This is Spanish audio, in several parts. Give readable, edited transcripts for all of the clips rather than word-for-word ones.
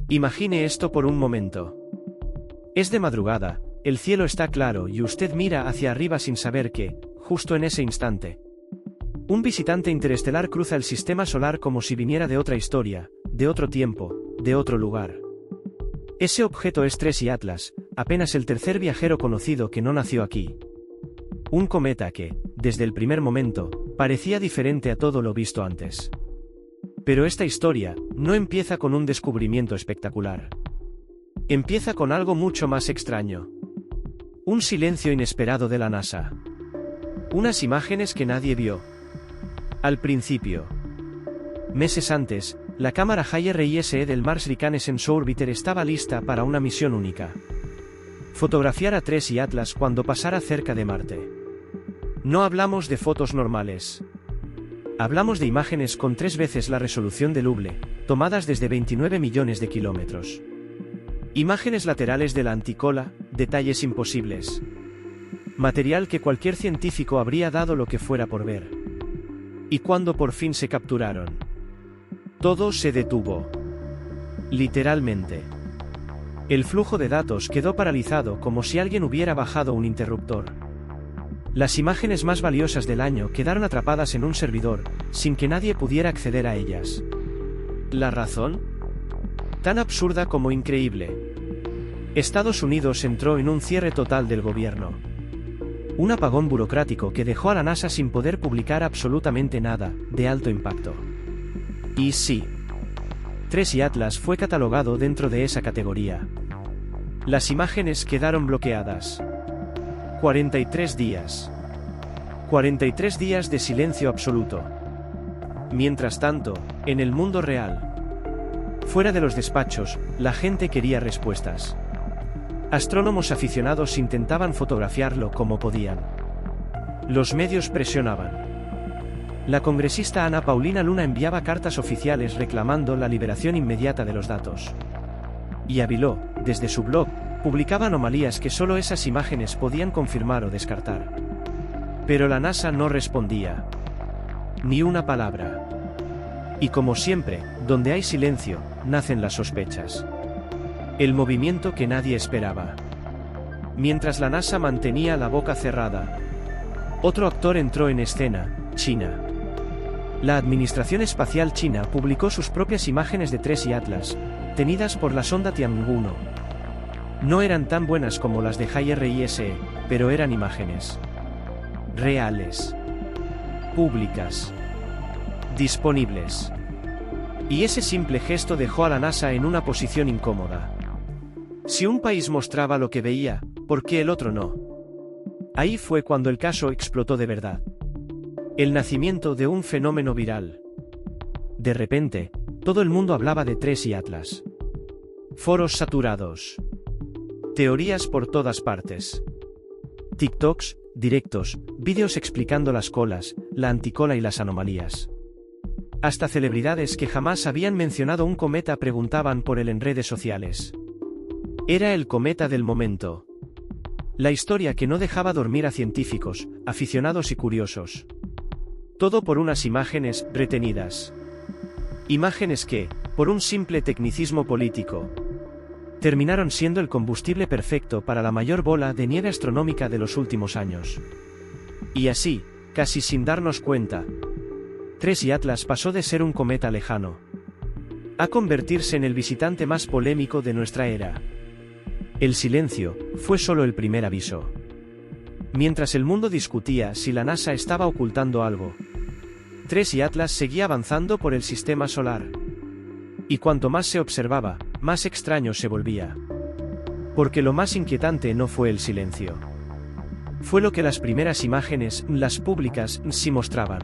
Imagine esto por un momento. Es de madrugada, el cielo está claro y usted mira hacia arriba sin saber que, justo en ese instante, un visitante interestelar cruza el sistema solar como si viniera de otra historia, de otro tiempo, de otro lugar. Ese objeto es Tracy Atlas, apenas el tercer viajero conocido que no nació aquí. Un cometa que, desde el primer momento, parecía diferente a todo lo visto antes. Pero esta historia no empieza con un descubrimiento espectacular. Empieza con algo mucho más extraño. Un silencio inesperado de la NASA. Unas imágenes que nadie vio. Al principio. Meses antes, la cámara HiRISE del Mars Reconnaissance Orbiter estaba lista para una misión única. Fotografiar a Tracy Atlas cuando pasara cerca de Marte. No hablamos de fotos normales. Hablamos de imágenes con 3 veces la resolución del Hubble, tomadas desde 29 millones de kilómetros. Imágenes laterales de la anticola, detalles imposibles. Material que cualquier científico habría dado lo que fuera por ver. Y cuando por fin se capturaron, todo se detuvo. Literalmente. El flujo de datos quedó paralizado como si alguien hubiera bajado un interruptor. Las imágenes más valiosas del año quedaron atrapadas en un servidor, sin que nadie pudiera acceder a ellas. ¿La razón? Tan absurda como increíble. Estados Unidos entró en un cierre total del gobierno. Un apagón burocrático que dejó a la NASA sin poder publicar absolutamente nada de alto impacto. Y sí, Tracy Atlas fue catalogado dentro de esa categoría. Las imágenes quedaron bloqueadas. 43 días. 43 días de silencio absoluto. Mientras tanto, en el mundo real, fuera de los despachos, la gente quería respuestas. Astrónomos aficionados intentaban fotografiarlo como podían. Los medios presionaban. La congresista Ana Paulina Luna enviaba cartas oficiales reclamando la liberación inmediata de los datos. Y Aviló, desde su blog, publicaba anomalías que solo esas imágenes podían confirmar o descartar. Pero la NASA no respondía. Ni una palabra. Y como siempre, donde hay silencio, nacen las sospechas. El movimiento que nadie esperaba. Mientras la NASA mantenía la boca cerrada, otro actor entró en escena, China. La Administración Espacial China publicó sus propias imágenes de Tracy Atlas, obtenidas por la sonda Tiangong-1. No eran tan buenas como las de HiRISE, pero eran imágenes reales, públicas, disponibles. Y ese simple gesto dejó a la NASA en una posición incómoda. Si un país mostraba lo que veía, ¿por qué el otro no? Ahí fue cuando el caso explotó de verdad. El nacimiento de un fenómeno viral. De repente, todo el mundo hablaba de Tracy Atlas. Foros saturados. Teorías por todas partes. TikToks, directos, vídeos explicando las colas, la anticola y las anomalías. Hasta celebridades que jamás habían mencionado un cometa preguntaban por él en redes sociales. Era el cometa del momento. La historia que no dejaba dormir a científicos, aficionados y curiosos. Todo por unas imágenes retenidas. Imágenes que, por un simple tecnicismo político, terminaron siendo el combustible perfecto para la mayor bola de nieve astronómica de los últimos años. Y así, casi sin darnos cuenta, Tracy Atlas pasó de ser un cometa lejano a convertirse en el visitante más polémico de nuestra era. El silencio fue solo el primer aviso. Mientras el mundo discutía si la NASA estaba ocultando algo, Tracy Atlas seguía avanzando por el sistema solar. Y cuanto más se observaba, más extraño se volvía. Porque lo más inquietante no fue el silencio. Fue lo que las primeras imágenes, las públicas, sí mostraban.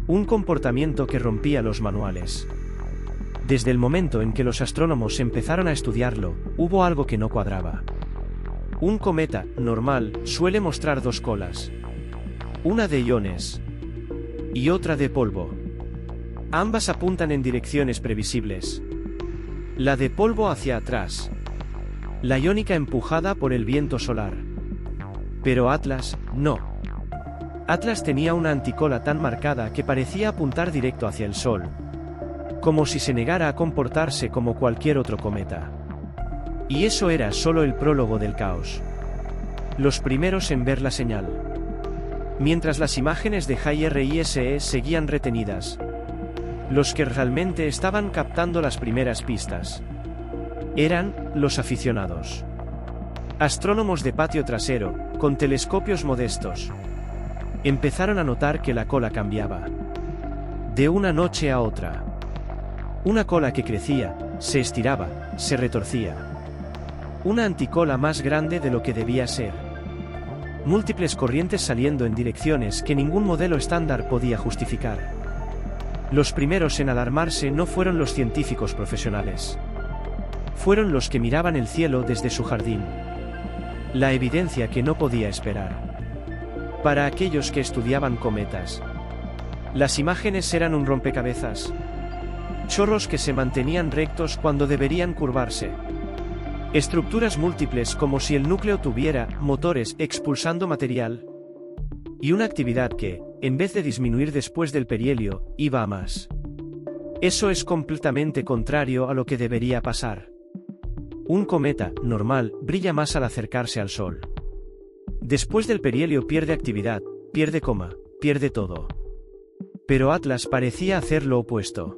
Un comportamiento que rompía los manuales. Desde el momento en que los astrónomos empezaron a estudiarlo, hubo algo que no cuadraba. Un cometa, normal, suele mostrar 2 colas. Una de iones. Y otra de polvo. Ambas apuntan en direcciones previsibles. La de polvo hacia atrás. La iónica empujada por el viento solar. Pero Atlas, no. Atlas tenía una anticola tan marcada que parecía apuntar directo hacia el Sol. como si se negara a comportarse como cualquier otro cometa. Y eso era solo el prólogo del caos. Los primeros en ver la señal. Mientras las imágenes de JRISE seguían retenidas, los que realmente estaban captando las primeras pistas eran los aficionados. Astrónomos de patio trasero, con telescopios modestos, empezaron a notar que la cola cambiaba. De una noche a otra. Una cola que crecía, se estiraba, se retorcía. Una anticola más grande de lo que debía ser. Múltiples corrientes saliendo en direcciones que ningún modelo estándar podía justificar. Los primeros en alarmarse no fueron los científicos profesionales. Fueron los que miraban el cielo desde su jardín. La evidencia que no podía esperar. Para aquellos que estudiaban cometas, las imágenes eran un rompecabezas. Chorros que se mantenían rectos cuando deberían curvarse. Estructuras múltiples como si el núcleo tuviera motores expulsando material. Y una actividad que, en vez de disminuir después del perihelio, iba a más. Eso es completamente contrario a lo que debería pasar. Un cometa, normal, brilla más al acercarse al Sol. Después del perihelio pierde actividad, pierde coma, pierde todo. Pero Atlas parecía hacer lo opuesto.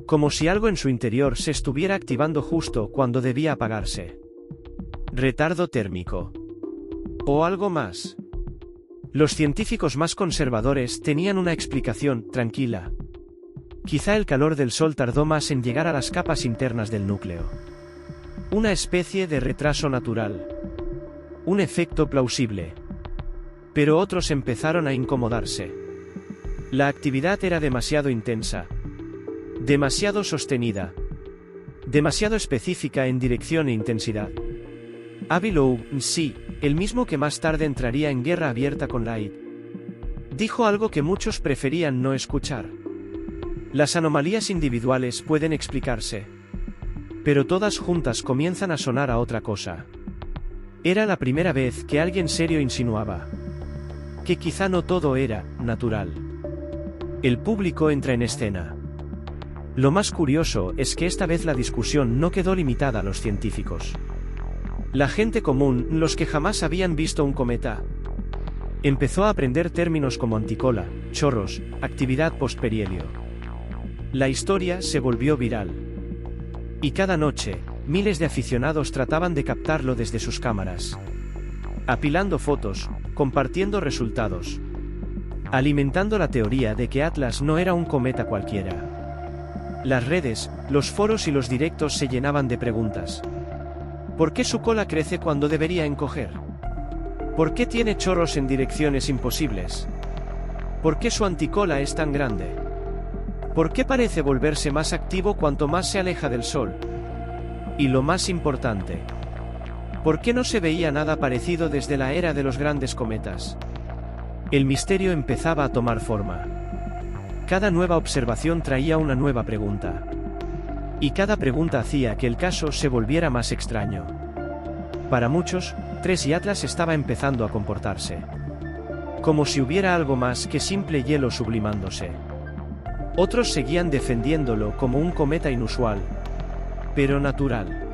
Como si algo en su interior se estuviera activando justo cuando debía apagarse. Retardo térmico. O algo más. Los científicos más conservadores tenían una explicación tranquila. Quizá el calor del Sol tardó más en llegar a las capas internas del núcleo. Una especie de retraso natural. Un efecto plausible. Pero otros empezaron a incomodarse. La actividad era demasiado intensa. Demasiado sostenida. Demasiado específica en dirección e intensidad. Avi Loeb, sí, el mismo que más tarde entraría en guerra abierta con Light, dijo algo que muchos preferían no escuchar. Las anomalías individuales pueden explicarse. Pero todas juntas comienzan a sonar a otra cosa. Era la primera vez que alguien serio insinuaba que quizá no todo era natural. El público entra en escena. Lo más curioso es que esta vez la discusión no quedó limitada a los científicos. La gente común, los que jamás habían visto un cometa, empezó a aprender términos como anticola, chorros, actividad postperihelio. La historia se volvió viral. Y cada noche, miles de aficionados trataban de captarlo desde sus cámaras. Apilando fotos, compartiendo resultados. Alimentando la teoría de que Atlas no era un cometa cualquiera. Las redes, los foros y los directos se llenaban de preguntas. ¿Por qué su cola crece cuando debería encoger? ¿Por qué tiene chorros en direcciones imposibles? ¿Por qué su anticola es tan grande? ¿Por qué parece volverse más activo cuanto más se aleja del Sol? Y lo más importante, ¿por qué no se veía nada parecido desde la era de los grandes cometas? El misterio empezaba a tomar forma. Cada nueva observación traía una nueva pregunta. Y cada pregunta hacía que el caso se volviera más extraño. Para muchos, TRES y Atlas estaba empezando a comportarse como si hubiera algo más que simple hielo sublimándose. Otros seguían defendiéndolo como un cometa inusual, pero natural.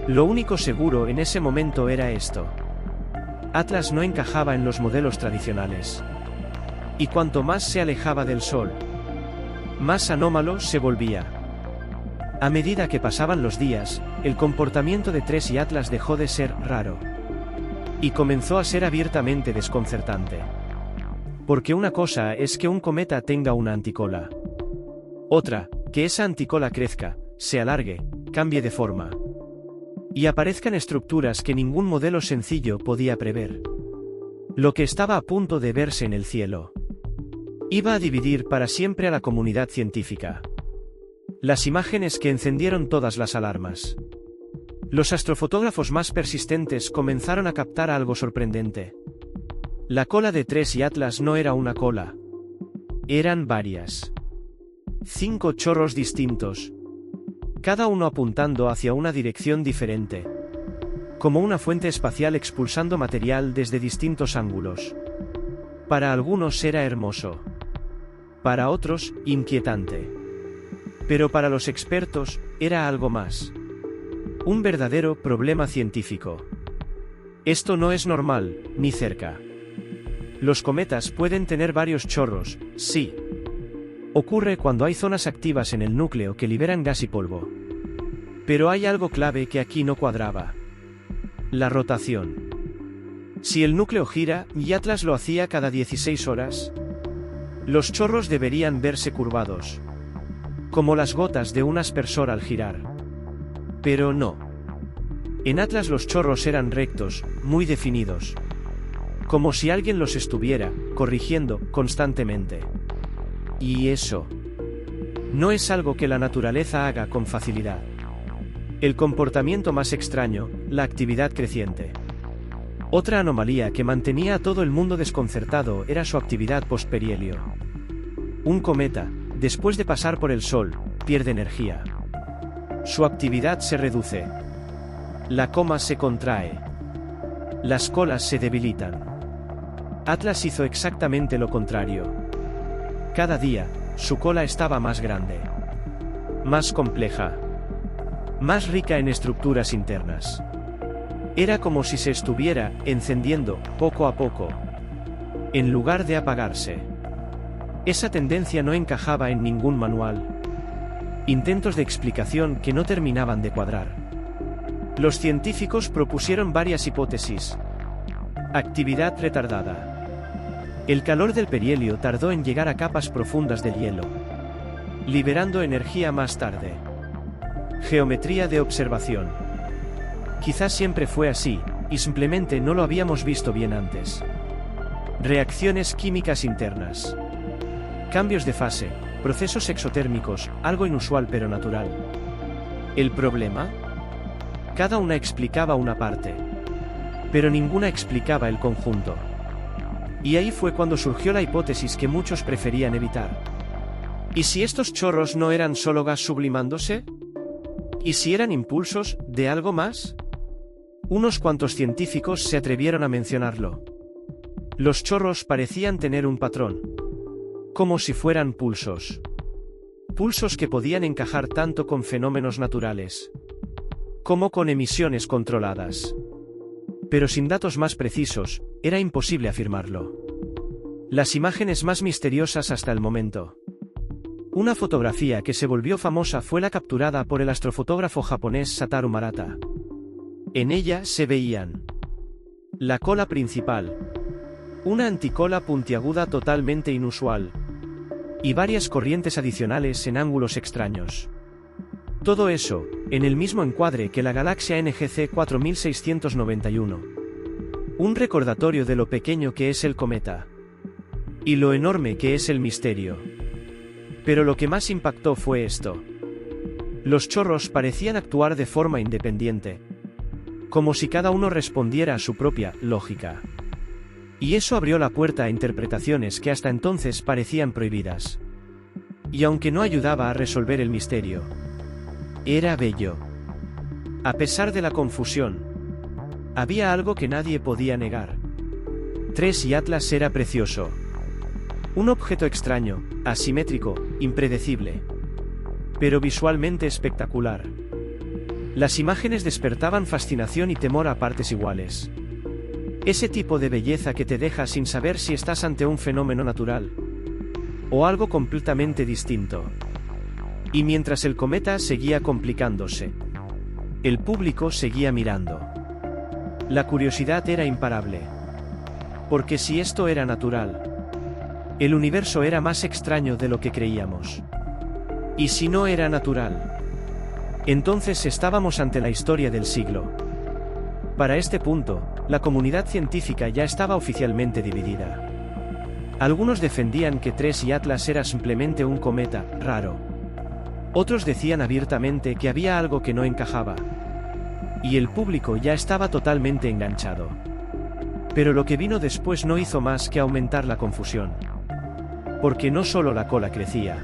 Lo único seguro en ese momento era esto. Atlas no encajaba en los modelos tradicionales. Y cuanto más se alejaba del Sol, más anómalo se volvía. A medida que pasaban los días, el comportamiento de TRES y Atlas dejó de ser raro. Y comenzó a ser abiertamente desconcertante. Porque una cosa es que un cometa tenga una anticola. Otra, que esa anticola crezca, se alargue, cambie de forma. Y aparezcan estructuras que ningún modelo sencillo podía prever. Lo que estaba a punto de verse en el cielo iba a dividir para siempre a la comunidad científica. Las imágenes que encendieron todas las alarmas. Los astrofotógrafos más persistentes comenzaron a captar algo sorprendente. La cola de TRES y Atlas no era una cola. Eran varias. 5 chorros distintos. Cada uno apuntando hacia una dirección diferente. Como una fuente espacial expulsando material desde distintos ángulos. Para algunos era hermoso. Para otros, inquietante. Pero para los expertos, era algo más. Un verdadero problema científico. Esto no es normal, ni cerca. Los cometas pueden tener varios chorros, sí. Ocurre cuando hay zonas activas en el núcleo que liberan gas y polvo. Pero hay algo clave que aquí no cuadraba. La rotación. Si el núcleo gira, y Atlas lo hacía cada 16 horas, los chorros deberían verse curvados. Como las gotas de un aspersor al girar. Pero no. En Atlas los chorros eran rectos, muy definidos. Como si alguien los estuviera corrigiendo constantemente. Y eso no es algo que la naturaleza haga con facilidad. El comportamiento más extraño, la actividad creciente. Otra anomalía que mantenía a todo el mundo desconcertado era su actividad postperihelio. Un cometa, después de pasar por el Sol, pierde energía. Su actividad se reduce. La coma se contrae. Las colas se debilitan. Atlas hizo exactamente lo contrario. Cada día, su cola estaba más grande. Más compleja. Más rica en estructuras internas. Era como si se estuviera encendiendo, poco a poco. En lugar de apagarse. Esa tendencia no encajaba en ningún manual. Intentos de explicación que no terminaban de cuadrar. Los científicos propusieron varias hipótesis. Actividad retardada. El calor del perihelio tardó en llegar a capas profundas del hielo, liberando energía más tarde. Geometría de observación. Quizás siempre fue así, y simplemente no lo habíamos visto bien antes. Reacciones químicas internas. Cambios de fase, procesos exotérmicos, algo inusual pero natural. ¿El problema? Cada una explicaba una parte. Pero ninguna explicaba el conjunto. Y ahí fue cuando surgió la hipótesis que muchos preferían evitar. ¿Y si estos chorros no eran solo gas sublimándose? ¿Y si eran impulsos de algo más? Unos cuantos científicos se atrevieron a mencionarlo. Los chorros parecían tener un patrón. Como si fueran pulsos. Pulsos que podían encajar tanto con fenómenos naturales como con emisiones controladas. Pero sin datos más precisos, era imposible afirmarlo. Las imágenes más misteriosas hasta el momento. Una fotografía que se volvió famosa fue la capturada por el astrofotógrafo japonés Satoru Marata. En ella se veían la cola principal, una anticola puntiaguda totalmente inusual, y varias corrientes adicionales en ángulos extraños. Todo eso, en el mismo encuadre que la galaxia NGC 4691. Un recordatorio de lo pequeño que es el cometa. Y lo enorme que es el misterio. Pero lo que más impactó fue esto. Los chorros parecían actuar de forma independiente. Como si cada uno respondiera a su propia lógica. Y eso abrió la puerta a interpretaciones que hasta entonces parecían prohibidas. Y aunque no ayudaba a resolver el misterio, era bello. A pesar de la confusión, había algo que nadie podía negar. 3 y Atlas era precioso. Un objeto extraño, asimétrico, impredecible. Pero visualmente espectacular. Las imágenes despertaban fascinación y temor a partes iguales. Ese tipo de belleza que te deja sin saber si estás ante un fenómeno natural o algo completamente distinto. Y mientras el cometa seguía complicándose, el público seguía mirando. La curiosidad era imparable. Porque si esto era natural, el universo era más extraño de lo que creíamos. Y si no era natural, entonces estábamos ante la historia del siglo. Para este punto, la comunidad científica ya estaba oficialmente dividida. Algunos defendían que 3 y Atlas era simplemente un cometa raro. Otros decían abiertamente que había algo que no encajaba. Y el público ya estaba totalmente enganchado. Pero lo que vino después no hizo más que aumentar la confusión. Porque no solo la cola crecía.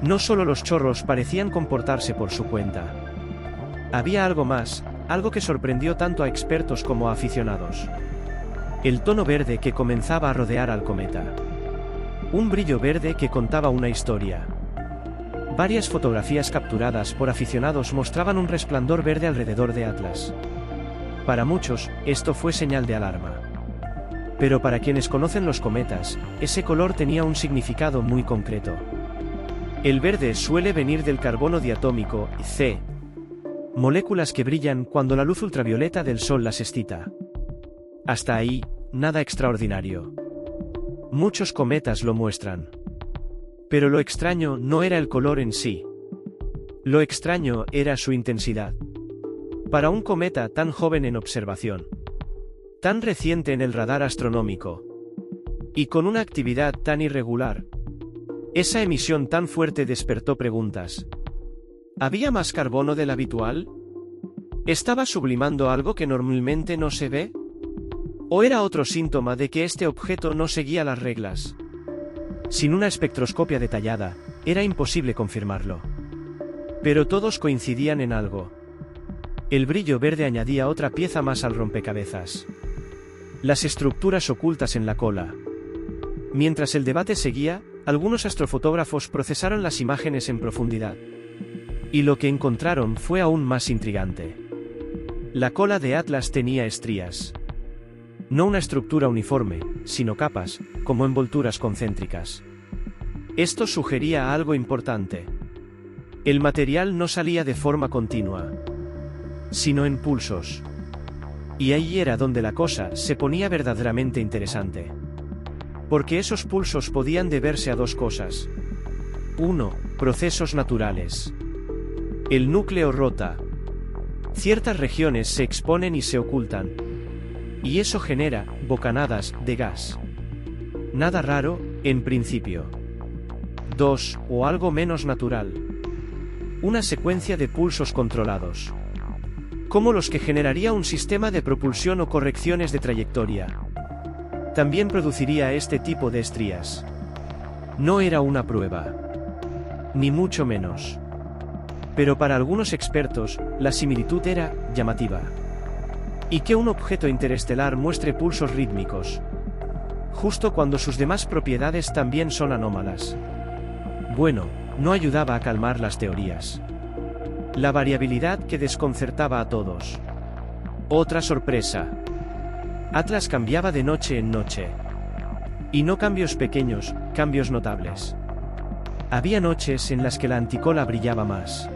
No solo los chorros parecían comportarse por su cuenta. Había algo más, algo que sorprendió tanto a expertos como a aficionados. El tono verde que comenzaba a rodear al cometa. Un brillo verde que contaba una historia. Varias fotografías capturadas por aficionados mostraban un resplandor verde alrededor de Atlas. Para muchos, esto fue señal de alarma. Pero para quienes conocen los cometas, ese color tenía un significado muy concreto. El verde suele venir del carbono diatómico, C, moléculas que brillan cuando la luz ultravioleta del Sol las excita. Hasta ahí, nada extraordinario. Muchos cometas lo muestran. Pero lo extraño no era el color en sí. Lo extraño era su intensidad. Para un cometa tan joven en observación, tan reciente en el radar astronómico, y con una actividad tan irregular, esa emisión tan fuerte despertó preguntas. ¿Había más carbono del habitual? ¿Estaba sublimando algo que normalmente no se ve? ¿O era otro síntoma de que este objeto no seguía las reglas? Sin una espectroscopia detallada, era imposible confirmarlo. Pero todos coincidían en algo. El brillo verde añadía otra pieza más al rompecabezas. Las estructuras ocultas en la cola. Mientras el debate seguía, algunos astrofotógrafos procesaron las imágenes en profundidad. Y lo que encontraron fue aún más intrigante. La cola de Atlas tenía estrías. No una estructura uniforme, sino capas, como envolturas concéntricas. Esto sugería algo importante. El material no salía de forma continua, sino en pulsos. Y ahí era donde la cosa se ponía verdaderamente interesante. Porque esos pulsos podían deberse a dos cosas. 1. Procesos naturales. El núcleo rota. Ciertas regiones se exponen y se ocultan. Y eso genera bocanadas de gas. Nada raro, en principio. 2. O algo menos natural. Una secuencia de pulsos controlados. Como los que generaría un sistema de propulsión o correcciones de trayectoria. También produciría este tipo de estrías. No era una prueba. Ni mucho menos. Pero para algunos expertos, la similitud era llamativa. Y que un objeto interestelar muestre pulsos rítmicos, justo cuando sus demás propiedades también son anómalas. Bueno, no ayudaba a calmar las teorías. La variabilidad que desconcertaba a todos. Otra sorpresa. Atlas cambiaba de noche en noche. Y no cambios pequeños, cambios notables. Había noches en las que la anticola brillaba más.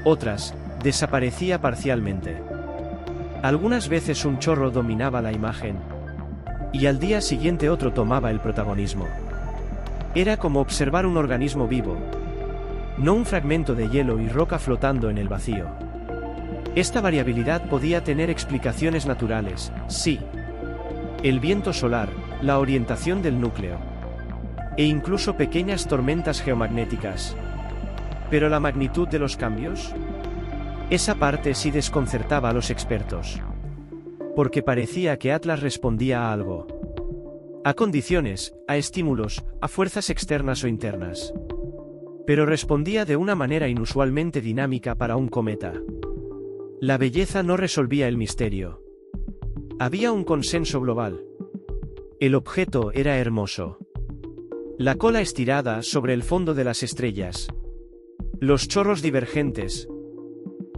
Otras, desaparecía parcialmente. Algunas veces un chorro dominaba la imagen. Y al día siguiente otro tomaba el protagonismo. Era como observar un organismo vivo. No un fragmento de hielo y roca flotando en el vacío. Esta variabilidad podía tener explicaciones naturales, sí. El viento solar, la orientación del núcleo. E incluso pequeñas tormentas geomagnéticas. ¿Pero la magnitud de los cambios? Esa parte sí desconcertaba a los expertos. Porque parecía que Atlas respondía a algo. A condiciones, a estímulos, a fuerzas externas o internas. Pero respondía de una manera inusualmente dinámica para un cometa. La belleza no resolvía el misterio. Había un consenso global. El objeto era hermoso. La cola estirada sobre el fondo de las estrellas. Los chorros divergentes.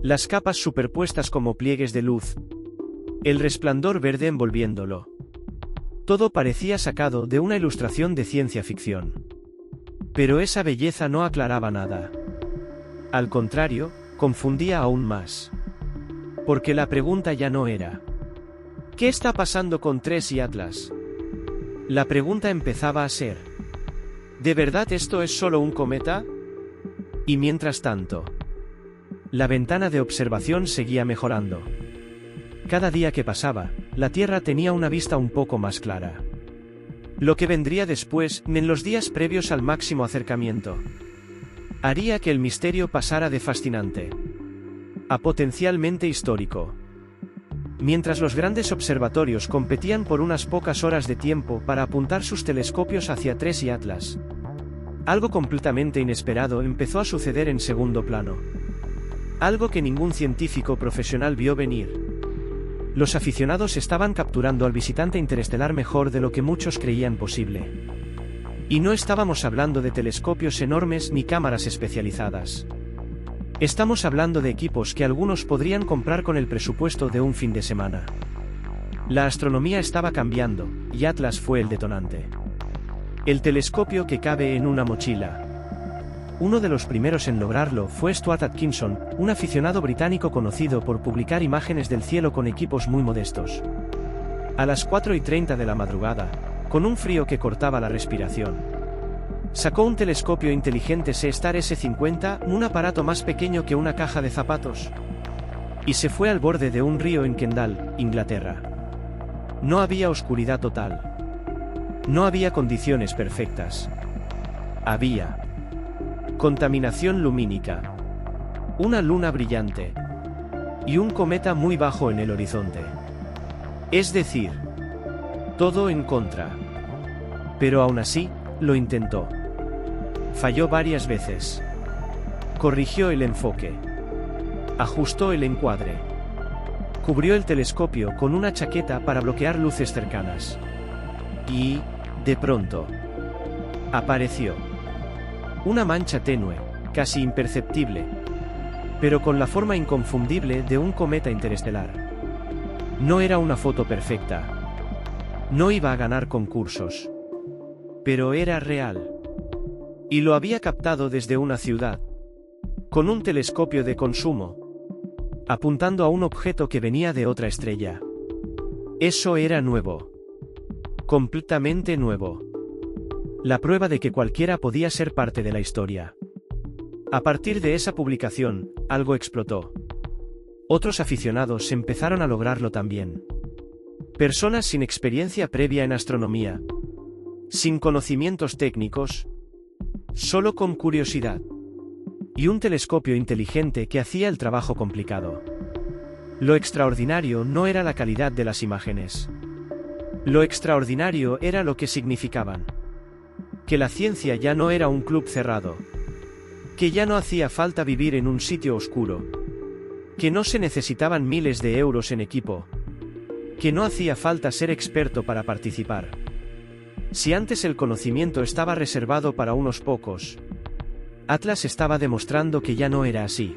Las capas superpuestas como pliegues de luz. El resplandor verde envolviéndolo. Todo parecía sacado de una ilustración de ciencia ficción. Pero esa belleza no aclaraba nada. Al contrario, confundía aún más. Porque la pregunta ya no era: ¿qué está pasando con TRES y Atlas? La pregunta empezaba a ser: ¿de verdad esto es solo un cometa? Y mientras tanto, la ventana de observación seguía mejorando. Cada día que pasaba, la Tierra tenía una vista un poco más clara. Lo que vendría después, en los días previos al máximo acercamiento, haría que el misterio pasara de fascinante a potencialmente histórico. Mientras los grandes observatorios competían por unas pocas horas de tiempo para apuntar sus telescopios hacia TRES y Atlas, algo completamente inesperado empezó a suceder en segundo plano. Algo que ningún científico profesional vio venir. Los aficionados estaban capturando al visitante interestelar mejor de lo que muchos creían posible. Y no estábamos hablando de telescopios enormes ni cámaras especializadas. Estamos hablando de equipos que algunos podrían comprar con el presupuesto de un fin de semana. La astronomía estaba cambiando, y Atlas fue el detonante. El telescopio que cabe en una mochila. Uno de los primeros en lograrlo fue Stuart Atkinson, un aficionado británico conocido por publicar imágenes del cielo con equipos muy modestos. A las 4:30 de la madrugada, con un frío que cortaba la respiración, sacó un telescopio inteligente SeeStar S50, un aparato más pequeño que una caja de zapatos, y se fue al borde de un río en Kendal, Inglaterra. No había oscuridad total. No había condiciones perfectas. Había contaminación lumínica, una luna brillante y un cometa muy bajo en el horizonte. Es decir, todo en contra. Pero aún así, lo intentó. Falló varias veces. Corrigió el enfoque. Ajustó el encuadre. Cubrió el telescopio con una chaqueta para bloquear luces cercanas. Y, de pronto, apareció una mancha tenue, casi imperceptible, pero con la forma inconfundible de un cometa interestelar. No era una foto perfecta. No iba a ganar concursos. Pero era real. Y lo había captado desde una ciudad, con un telescopio de consumo, apuntando a un objeto que venía de otra estrella. Eso era nuevo. Completamente nuevo. La prueba de que cualquiera podía ser parte de la historia. A partir de esa publicación, algo explotó. Otros aficionados empezaron a lograrlo también. Personas sin experiencia previa en astronomía, sin conocimientos técnicos, solo con curiosidad. Y un telescopio inteligente que hacía el trabajo complicado. Lo extraordinario no era la calidad de las imágenes. Lo extraordinario era lo que significaban. Que la ciencia ya no era un club cerrado. Que ya no hacía falta vivir en un sitio oscuro. Que no se necesitaban miles de euros en equipo. Que no hacía falta ser experto para participar. Si antes el conocimiento estaba reservado para unos pocos, Atlas estaba demostrando que ya no era así.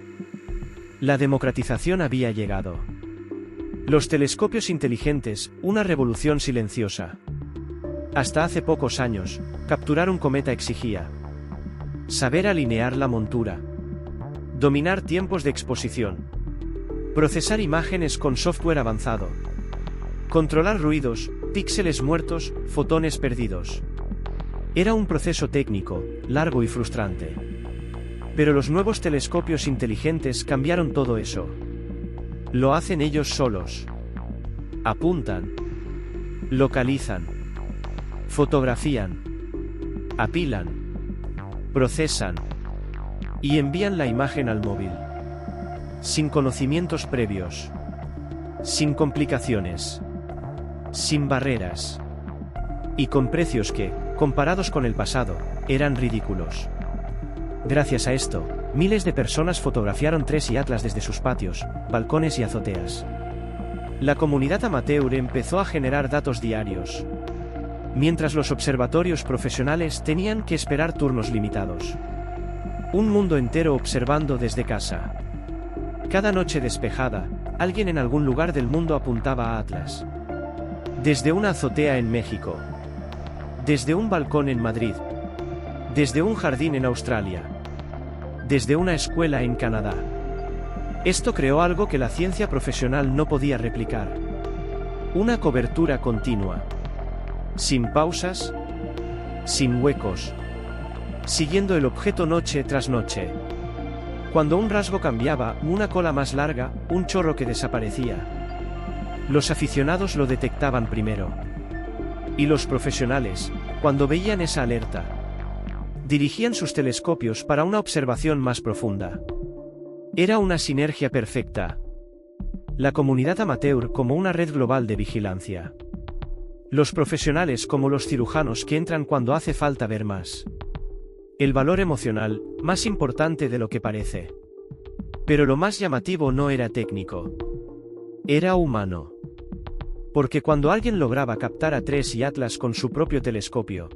La democratización había llegado. Los telescopios inteligentes, una revolución silenciosa. Hasta hace pocos años, capturar un cometa exigía saber alinear la montura, dominar tiempos de exposición, procesar imágenes con software avanzado, controlar ruidos, píxeles muertos, fotones perdidos. Era un proceso técnico, largo y frustrante. Pero los nuevos telescopios inteligentes cambiaron todo eso. Lo hacen ellos solos. Apuntan, localizan, fotografían, apilan, procesan y envían la imagen al móvil. Sin conocimientos previos. Sin complicaciones. Sin barreras. Y con precios que, comparados con el pasado, eran ridículos. Gracias a esto, miles de personas fotografiaron TRES y Atlas desde sus patios, balcones y azoteas. La comunidad amateur empezó a generar datos diarios, mientras los observatorios profesionales tenían que esperar turnos limitados. Un mundo entero observando desde casa. Cada noche despejada, alguien en algún lugar del mundo apuntaba a Atlas. Desde una azotea en México. Desde un balcón en Madrid. Desde un jardín en Australia. Desde una escuela en Canadá. Esto creó algo que la ciencia profesional no podía replicar. Una cobertura continua. Sin pausas. Sin huecos. Siguiendo el objeto noche tras noche. Cuando un rasgo cambiaba, una cola más larga, un chorro que desaparecía. Los aficionados lo detectaban primero. Y los profesionales, cuando veían esa alerta, dirigían sus telescopios para una observación más profunda. Era una sinergia perfecta. La comunidad amateur como una red global de vigilancia. Los profesionales como los cirujanos que entran cuando hace falta ver más. El valor emocional, más importante de lo que parece. Pero lo más llamativo no era técnico. Era humano. Porque cuando alguien lograba captar a TRES y Atlas con su propio telescopio,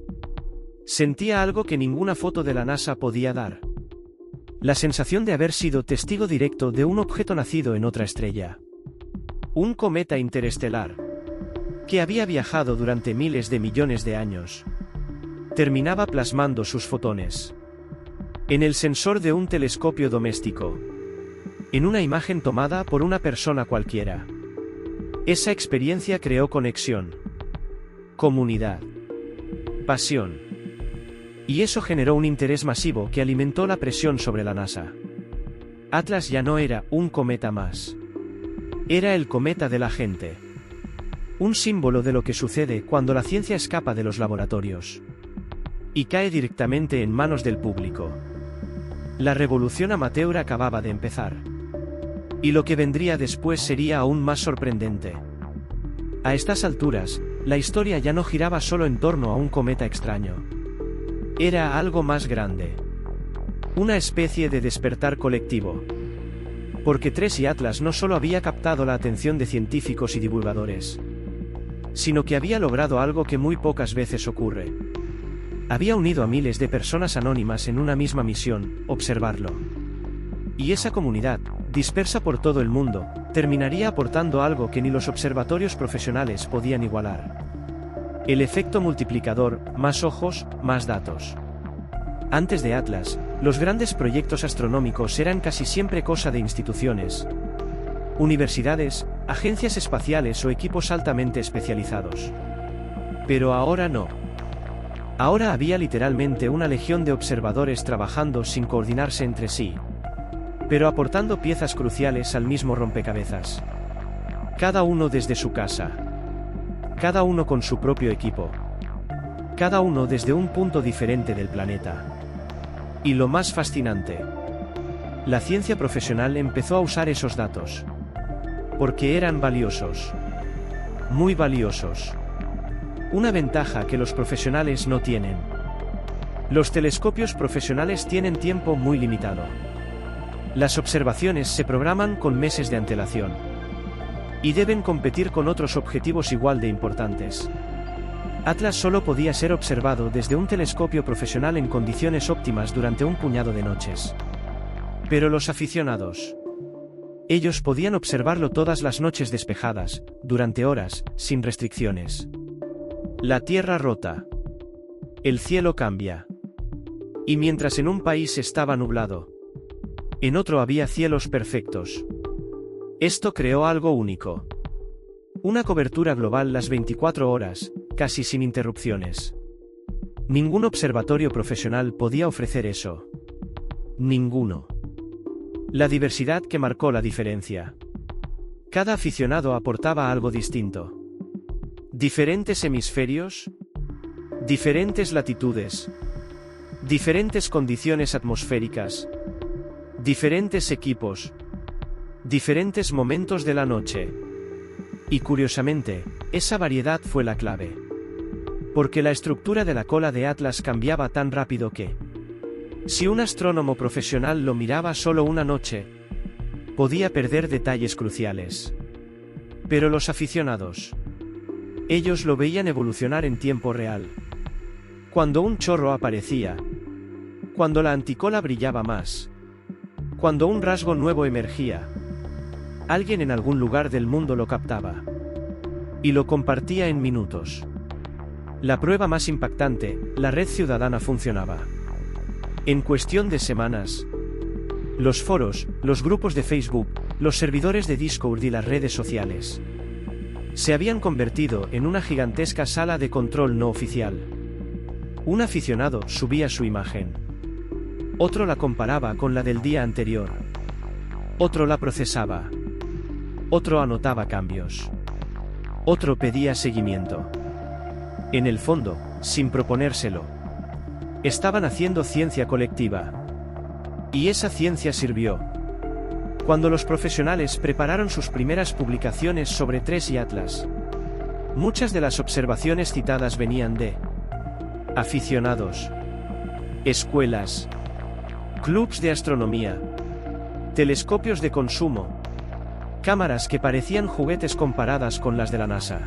Sentía algo que ninguna foto de la NASA podía dar. La sensación de haber sido testigo directo de un objeto nacido en otra estrella. Un cometa interestelar, que había viajado durante miles de millones de años, terminaba plasmando sus fotones en el sensor de un telescopio doméstico, en una imagen tomada por una persona cualquiera. Esa experiencia creó conexión, comunidad, pasión. Y eso generó un interés masivo que alimentó la presión sobre la NASA. Atlas ya no era un cometa más. Era el cometa de la gente. Un símbolo de lo que sucede cuando la ciencia escapa de los laboratorios y cae directamente en manos del público. La revolución amateur acababa de empezar. Y lo que vendría después sería aún más sorprendente. A estas alturas, la historia ya no giraba solo en torno a un cometa extraño. Era algo más grande. Una especie de despertar colectivo. Porque TRES y Atlas no solo había captado la atención de científicos y divulgadores, sino que había logrado algo que muy pocas veces ocurre. Había unido a miles de personas anónimas en una misma misión, observarlo. Y esa comunidad, dispersa por todo el mundo, terminaría aportando algo que ni los observatorios profesionales podían igualar. El efecto multiplicador, más ojos, más datos. Antes de Atlas, los grandes proyectos astronómicos eran casi siempre cosa de instituciones, universidades, agencias espaciales o equipos altamente especializados. Pero ahora no. Ahora había literalmente una legión de observadores trabajando sin coordinarse entre sí, pero aportando piezas cruciales al mismo rompecabezas. Cada uno desde su casa. Cada uno con su propio equipo. Cada uno desde un punto diferente del planeta. Y lo más fascinante, la ciencia profesional empezó a usar esos datos. Porque eran valiosos. Muy valiosos. Una ventaja que los profesionales no tienen. Los telescopios profesionales tienen tiempo muy limitado. Las observaciones se programan con meses de antelación. Y deben competir con otros objetivos igual de importantes. Atlas solo podía ser observado desde un telescopio profesional en condiciones óptimas durante un puñado de noches. Pero los aficionados, ellos podían observarlo todas las noches despejadas, durante horas, sin restricciones. La Tierra rota. El cielo cambia. Y mientras en un país estaba nublado, en otro había cielos perfectos. Esto creó algo único. Una cobertura global las 24 horas, casi sin interrupciones. Ningún observatorio profesional podía ofrecer eso. Ninguno. La diversidad que marcó la diferencia. Cada aficionado aportaba algo distinto. Diferentes hemisferios, diferentes latitudes, diferentes condiciones atmosféricas, diferentes equipos, diferentes momentos de la noche. Y curiosamente, esa variedad fue la clave. Porque la estructura de la cola de Atlas cambiaba tan rápido que, si un astrónomo profesional lo miraba solo una noche, podía perder detalles cruciales. Pero los aficionados, ellos lo veían evolucionar en tiempo real. Cuando un chorro aparecía, cuando la anticola brillaba más, cuando un rasgo nuevo emergía, alguien en algún lugar del mundo lo captaba y lo compartía en minutos. La prueba más impactante, la red ciudadana funcionaba. En cuestión de semanas, los foros, los grupos de Facebook, los servidores de Discord y las redes sociales se habían convertido en una gigantesca sala de control no oficial. Un aficionado subía su imagen. Otro la comparaba con la del día anterior. Otro la procesaba. Otro anotaba cambios. Otro pedía seguimiento. En el fondo, sin proponérselo, estaban haciendo ciencia colectiva. Y esa ciencia sirvió. Cuando los profesionales prepararon sus primeras publicaciones sobre TRES y Atlas, muchas de las observaciones citadas venían de aficionados, escuelas, clubs de astronomía, telescopios de consumo, cámaras que parecían juguetes comparadas con las de la NASA,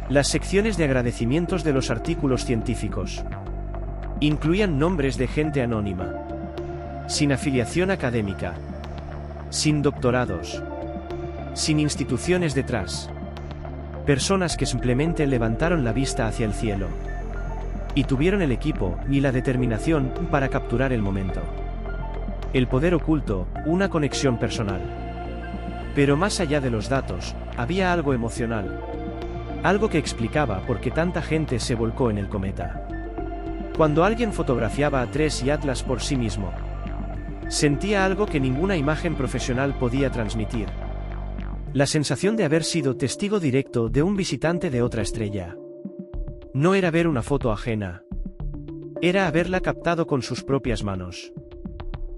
las secciones de agradecimientos de los artículos científicos, Incluían nombres de gente anónima, sin afiliación académica, sin doctorados, sin instituciones detrás. Personas que simplemente levantaron la vista hacia el cielo. Y tuvieron el equipo y la determinación para capturar el momento. El poder oculto, una conexión personal. Pero más allá de los datos, había algo emocional. Algo que explicaba por qué tanta gente se volcó en el cometa. Cuando alguien fotografiaba a TRES y Atlas por sí mismo, sentía algo que ninguna imagen profesional podía transmitir. La sensación de haber sido testigo directo de un visitante de otra estrella. No era ver una foto ajena. Era haberla captado con sus propias manos.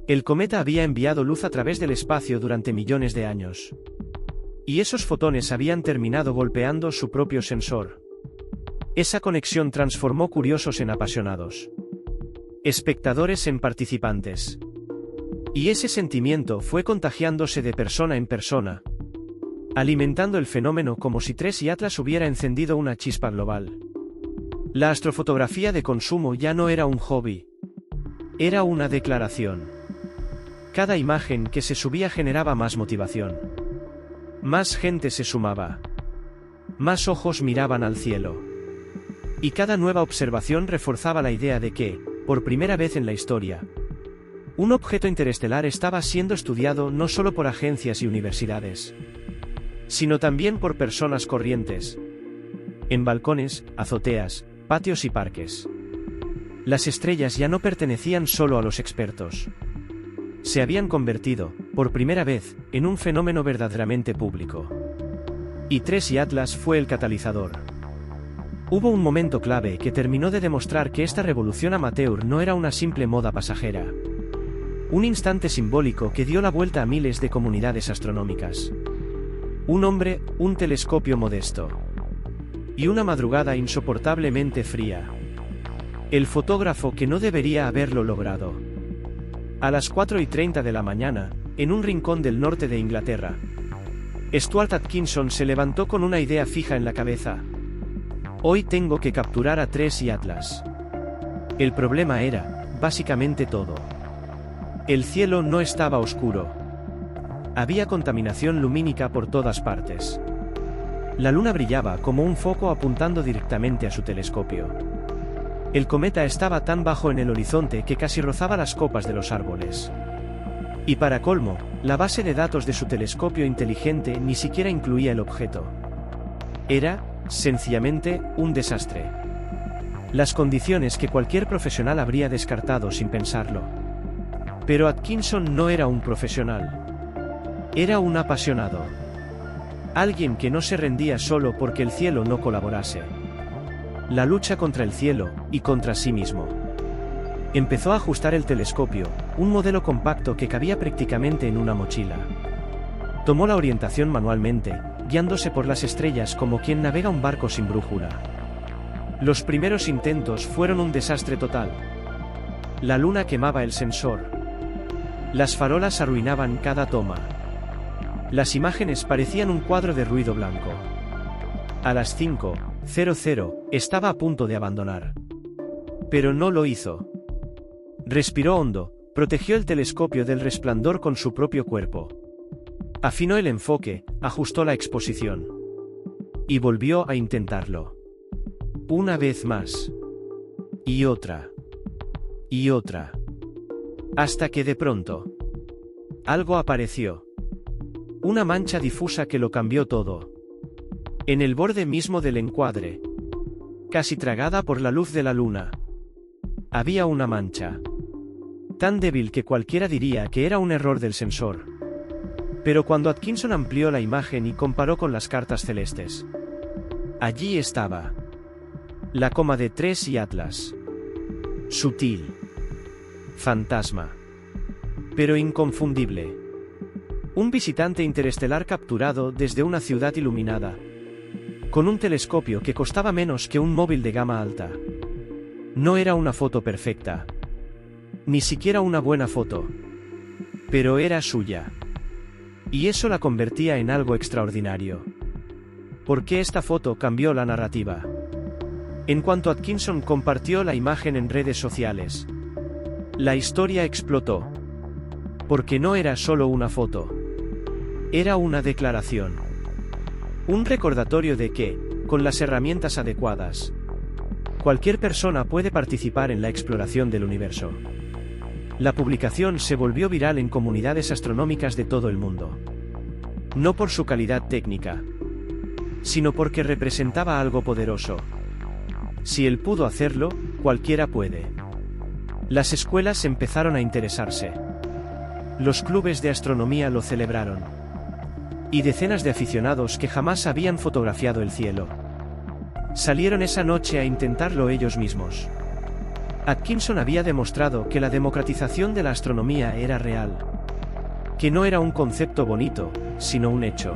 El cometa había enviado luz a través del espacio durante millones de años. Y esos fotones habían terminado golpeando su propio sensor. Esa conexión transformó curiosos en apasionados. Espectadores en participantes. Y ese sentimiento fue contagiándose de persona en persona, alimentando el fenómeno como si TRES y Atlas hubiera encendido una chispa global. La astrofotografía de consumo ya no era un hobby. Era una declaración. Cada imagen que se subía generaba más motivación. Más gente se sumaba. Más ojos miraban al cielo. Y cada nueva observación reforzaba la idea de que, por primera vez en la historia, un objeto interestelar estaba siendo estudiado no solo por agencias y universidades, sino también por personas corrientes, en balcones, azoteas, patios y parques. Las estrellas ya no pertenecían solo a los expertos. Se habían convertido, por primera vez, en un fenómeno verdaderamente público. Y TRES y Atlas fue el catalizador. Hubo un momento clave que terminó de demostrar que esta revolución amateur no era una simple moda pasajera. Un instante simbólico que dio la vuelta a miles de comunidades astronómicas. Un hombre, un telescopio modesto. Y una madrugada insoportablemente fría. El fotógrafo que no debería haberlo logrado. A las 4:30 de la mañana, en un rincón del norte de Inglaterra, Stuart Atkinson se levantó con una idea fija en la cabeza. Hoy tengo que capturar a TRES y Atlas. El problema era, básicamente todo. El cielo no estaba oscuro. Había contaminación lumínica por todas partes. La luna brillaba como un foco apuntando directamente a su telescopio. El cometa estaba tan bajo en el horizonte que casi rozaba las copas de los árboles. Y para colmo, la base de datos de su telescopio inteligente ni siquiera incluía el objeto. Era, sencillamente, un desastre. Las condiciones que cualquier profesional habría descartado sin pensarlo. Pero Atkinson no era un profesional. Era un apasionado. Alguien que no se rendía solo porque el cielo no colaborase. La lucha contra el cielo, y contra sí mismo. Empezó a ajustar el telescopio, un modelo compacto que cabía prácticamente en una mochila. Tomó la orientación manualmente, guiándose por las estrellas como quien navega un barco sin brújula. Los primeros intentos fueron un desastre total. La luna quemaba el sensor. Las farolas arruinaban cada toma. Las imágenes parecían un cuadro de ruido blanco. A las 5:00, estaba a punto de abandonar. Pero no lo hizo. Respiró hondo, protegió el telescopio del resplandor con su propio cuerpo. Afinó el enfoque, ajustó la exposición. Y volvió a intentarlo. Una vez más. Y otra. Y otra. Hasta que de pronto, algo apareció. Una mancha difusa que lo cambió todo. En el borde mismo del encuadre, casi tragada por la luz de la luna, había una mancha. Tan débil que cualquiera diría que era un error del sensor. Pero cuando Atkinson amplió la imagen y comparó con las cartas celestes, allí estaba. La coma de TRES y Atlas. Sutil. Fantasma. Pero inconfundible. Un visitante interestelar capturado desde una ciudad iluminada. Con un telescopio que costaba menos que un móvil de gama alta. No era una foto perfecta. Ni siquiera una buena foto. Pero era suya. Y eso la convertía en algo extraordinario. ¿Por qué esta foto cambió la narrativa? En cuanto Atkinson compartió la imagen en redes sociales, la historia explotó. Porque no era solo una foto. Era una declaración. Un recordatorio de que, con las herramientas adecuadas, cualquier persona puede participar en la exploración del universo. La publicación se volvió viral en comunidades astronómicas de todo el mundo. No por su calidad técnica, sino porque representaba algo poderoso. Si él pudo hacerlo, cualquiera puede. Las escuelas empezaron a interesarse. Los clubes de astronomía lo celebraron. Y decenas de aficionados que jamás habían fotografiado el cielo salieron esa noche a intentarlo ellos mismos. Atkinson había demostrado que la democratización de la astronomía era real. Que no era un concepto bonito, sino un hecho.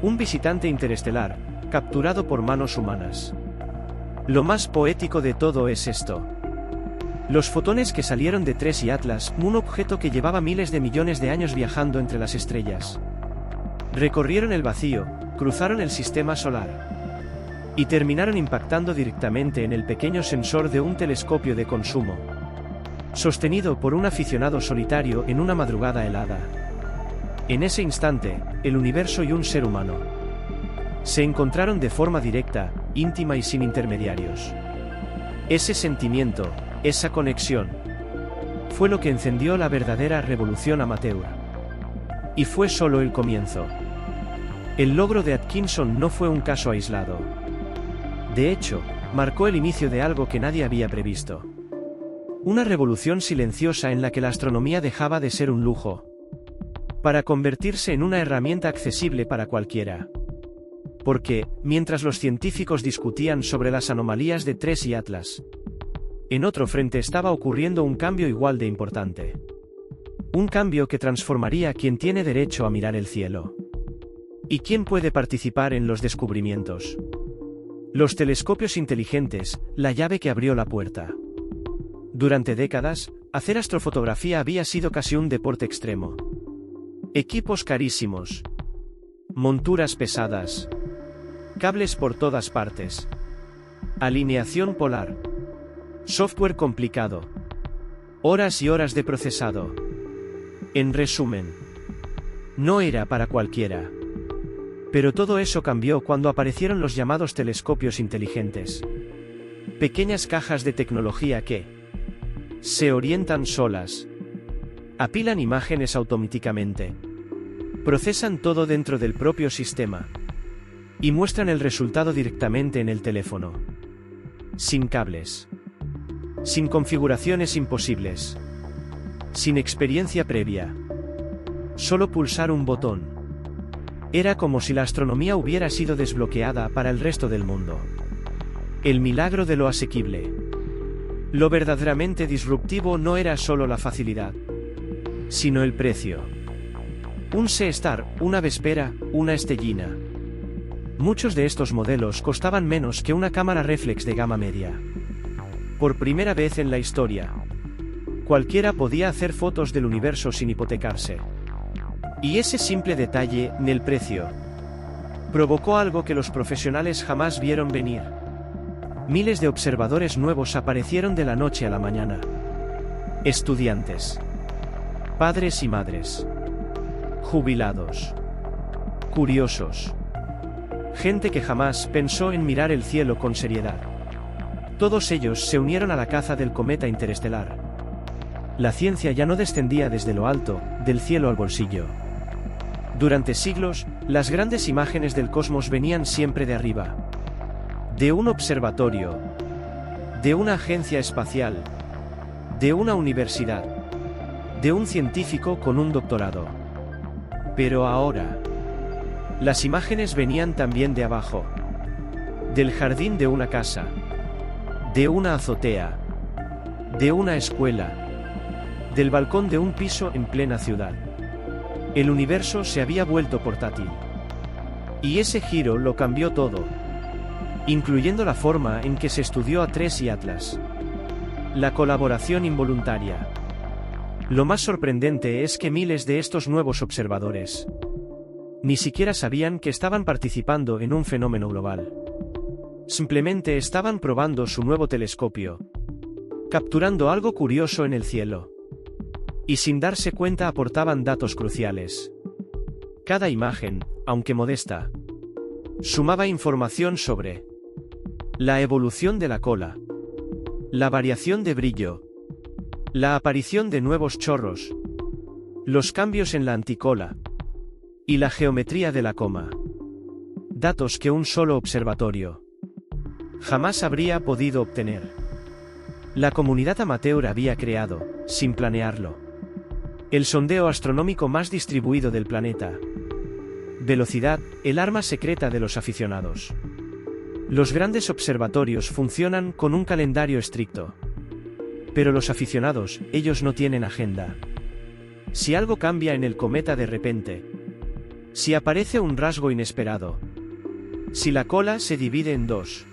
Un visitante interestelar, capturado por manos humanas. Lo más poético de todo es esto. Los fotones que salieron de TRES y Atlas, un objeto que llevaba miles de millones de años viajando entre las estrellas. Recorrieron el vacío, cruzaron el sistema solar. Y terminaron impactando directamente en el pequeño sensor de un telescopio de consumo. Sostenido por un aficionado solitario en una madrugada helada. En ese instante, el universo y un ser humano se encontraron de forma directa, íntima y sin intermediarios. Ese sentimiento, esa conexión, fue lo que encendió la verdadera revolución amateur. Y fue solo el comienzo. El logro de Atkinson no fue un caso aislado. De hecho, marcó el inicio de algo que nadie había previsto. Una revolución silenciosa en la que la astronomía dejaba de ser un lujo, para convertirse en una herramienta accesible para cualquiera. Porque, mientras los científicos discutían sobre las anomalías de TRES y Atlas, en otro frente estaba ocurriendo un cambio igual de importante. Un cambio que transformaría a quien tiene derecho a mirar el cielo. ¿Y quién puede participar en los descubrimientos? Los telescopios inteligentes, la llave que abrió la puerta. Durante décadas, hacer astrofotografía había sido casi un deporte extremo. Equipos carísimos. Monturas pesadas. Cables por todas partes. Alineación polar. Software complicado. Horas y horas de procesado. En resumen, no era para cualquiera. Pero todo eso cambió cuando aparecieron los llamados telescopios inteligentes. Pequeñas cajas de tecnología que se orientan solas. Apilan imágenes automáticamente. Procesan todo dentro del propio sistema. Y muestran el resultado directamente en el teléfono. Sin cables. Sin configuraciones imposibles. Sin experiencia previa. Solo pulsar un botón. Era como si la astronomía hubiera sido desbloqueada para el resto del mundo. El milagro de lo asequible. Lo verdaderamente disruptivo no era solo la facilidad, sino el precio. Un C-Star, una Vespera, una Stellina. Muchos de estos modelos costaban menos que una cámara reflex de gama media. Por primera vez en la historia, cualquiera podía hacer fotos del universo sin hipotecarse. Y ese simple detalle, el precio, provocó algo que los profesionales jamás vieron venir. Miles de observadores nuevos aparecieron de la noche a la mañana. Estudiantes, padres y madres, jubilados, curiosos, gente que jamás pensó en mirar el cielo con seriedad. Todos ellos se unieron a la caza del cometa interestelar. La ciencia ya no descendía desde lo alto, del cielo al bolsillo. Durante siglos, las grandes imágenes del cosmos venían siempre de arriba. De un observatorio. De una agencia espacial. De una universidad. De un científico con un doctorado. Pero ahora, las imágenes venían también de abajo. Del jardín de una casa. De una azotea. De una escuela. Del balcón de un piso en plena ciudad. El universo se había vuelto portátil. Y ese giro lo cambió todo. Incluyendo la forma en que se estudió a TRES y Atlas. La colaboración involuntaria. Lo más sorprendente es que miles de estos nuevos observadores ni siquiera sabían que estaban participando en un fenómeno global. Simplemente estaban probando su nuevo telescopio, capturando algo curioso en el cielo. Y sin darse cuenta aportaban datos cruciales. Cada imagen, aunque modesta, sumaba información sobre la evolución de la cola, la variación de brillo, la aparición de nuevos chorros, los cambios en la anticola y la geometría de la coma. Datos que un solo observatorio jamás habría podido obtener. La comunidad amateur había creado, sin planearlo, el sondeo astronómico más distribuido del planeta. Velocidad, el arma secreta de los aficionados. Los grandes observatorios funcionan con un calendario estricto. Pero los aficionados, ellos no tienen agenda. Si algo cambia en el cometa de repente, si aparece un rasgo inesperado, si la cola se divide en dos,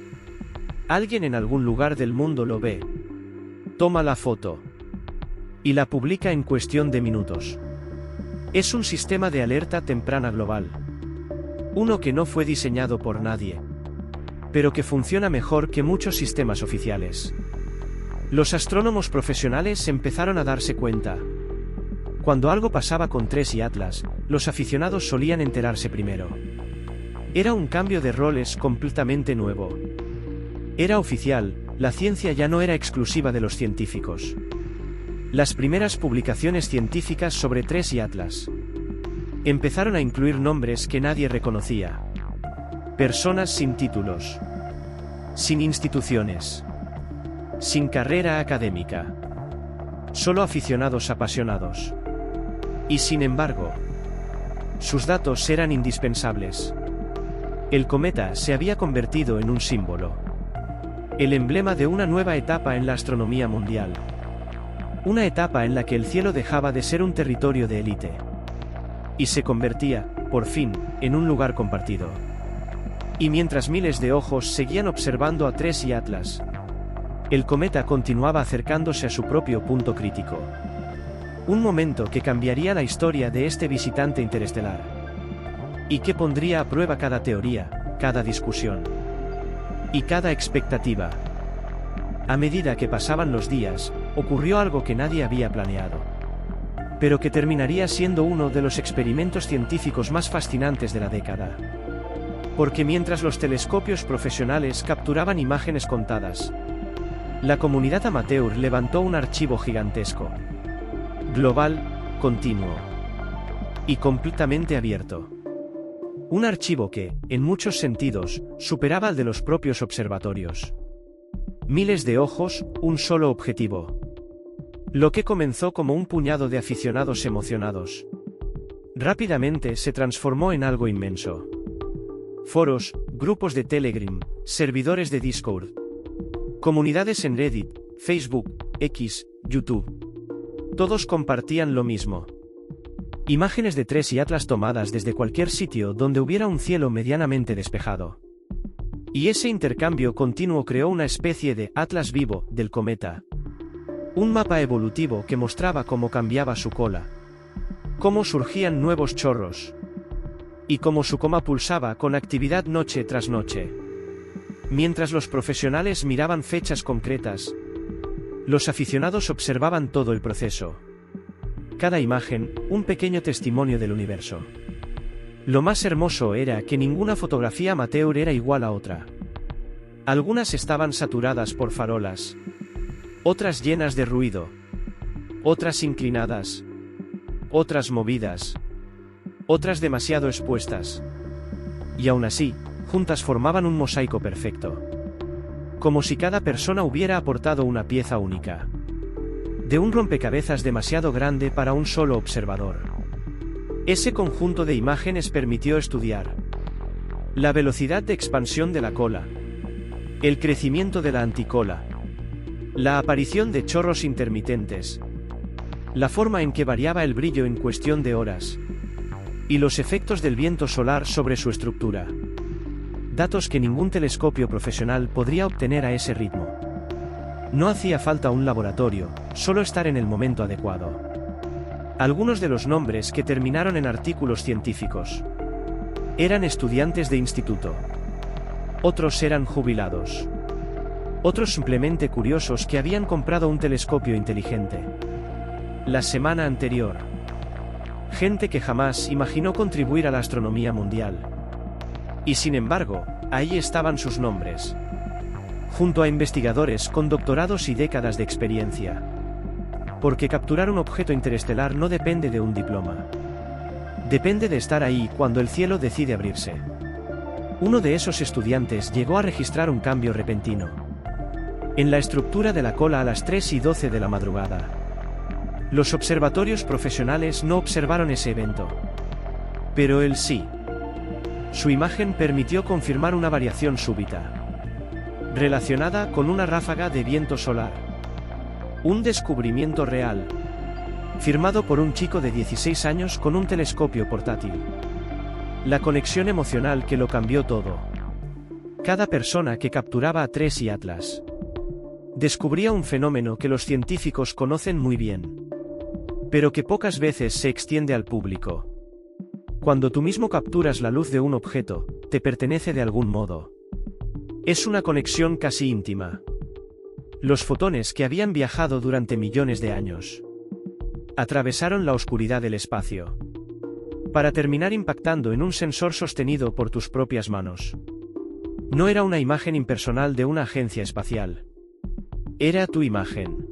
alguien en algún lugar del mundo lo ve, toma la foto y la publica en cuestión de minutos. Es un sistema de alerta temprana global. Uno que no fue diseñado por nadie, pero que funciona mejor que muchos sistemas oficiales. Los astrónomos profesionales empezaron a darse cuenta. Cuando algo pasaba con TRES y Atlas, los aficionados solían enterarse primero. Era un cambio de roles completamente nuevo. Era oficial, la ciencia ya no era exclusiva de los científicos. Las primeras publicaciones científicas sobre TRES y Atlas empezaron a incluir nombres que nadie reconocía. Personas sin títulos, sin instituciones, sin carrera académica, solo aficionados apasionados. Y sin embargo, sus datos eran indispensables. El cometa se había convertido en un símbolo, el emblema de una nueva etapa en la astronomía mundial. Una etapa en la que el cielo dejaba de ser un territorio de élite y se convertía, por fin, en un lugar compartido. Y mientras miles de ojos seguían observando a TRES y Atlas, el cometa continuaba acercándose a su propio punto crítico. Un momento que cambiaría la historia de este visitante interestelar. Y que pondría a prueba cada teoría, cada discusión y cada expectativa. A medida que pasaban los días, ocurrió algo que nadie había planeado, pero que terminaría siendo uno de los experimentos científicos más fascinantes de la década. Porque mientras los telescopios profesionales capturaban imágenes contadas, la comunidad amateur levantó un archivo gigantesco, global, continuo y completamente abierto. Un archivo que, en muchos sentidos, superaba al de los propios observatorios. Miles de ojos, un solo objetivo. Lo que comenzó como un puñado de aficionados emocionados, rápidamente se transformó en algo inmenso. Foros, grupos de Telegram, servidores de Discord, comunidades en Reddit, Facebook, X, YouTube. Todos compartían lo mismo. Imágenes de TRES y Atlas tomadas desde cualquier sitio donde hubiera un cielo medianamente despejado. Y ese intercambio continuo creó una especie de atlas vivo del cometa. Un mapa evolutivo que mostraba cómo cambiaba su cola, cómo surgían nuevos chorros, y cómo su coma pulsaba con actividad noche tras noche. Mientras los profesionales miraban fechas concretas, los aficionados observaban todo el proceso. Cada imagen, un pequeño testimonio del universo. Lo más hermoso era que ninguna fotografía amateur era igual a otra. Algunas estaban saturadas por farolas, otras llenas de ruido, otras inclinadas, otras movidas, otras demasiado expuestas. Y aún así, juntas formaban un mosaico perfecto. Como si cada persona hubiera aportado una pieza única. De un rompecabezas demasiado grande para un solo observador. Ese conjunto de imágenes permitió estudiar la velocidad de expansión de la cola, el crecimiento de la anticola, la aparición de chorros intermitentes, la forma en que variaba el brillo en cuestión de horas, y los efectos del viento solar sobre su estructura. Datos que ningún telescopio profesional podría obtener a ese ritmo. No hacía falta un laboratorio, solo estar en el momento adecuado. Algunos de los nombres que terminaron en artículos científicos eran estudiantes de instituto, Otros eran jubilados. Otros simplemente curiosos que habían comprado un telescopio inteligente la semana anterior. Gente que jamás imaginó contribuir a la astronomía mundial. Y sin embargo, ahí estaban sus nombres, junto a investigadores con doctorados y décadas de experiencia. Porque capturar un objeto interestelar no depende de un diploma. Depende de estar ahí cuando el cielo decide abrirse. Uno de esos estudiantes llegó a registrar un cambio repentino en la estructura de la cola a las 3:12 de la madrugada. Los observatorios profesionales no observaron ese evento. Pero él sí. Su imagen permitió confirmar una variación súbita, relacionada con una ráfaga de viento solar. Un descubrimiento real, firmado por un chico de 16 años con un telescopio portátil. La conexión emocional que lo cambió todo. Cada persona que capturaba a Tracy Atlas descubría un fenómeno que los científicos conocen muy bien, pero que pocas veces se extiende al público. Cuando tú mismo capturas la luz de un objeto, te pertenece de algún modo. Es una conexión casi íntima. Los fotones que habían viajado durante millones de años atravesaron la oscuridad del espacio, para terminar impactando en un sensor sostenido por tus propias manos. No era una imagen impersonal de una agencia espacial. Era tu imagen.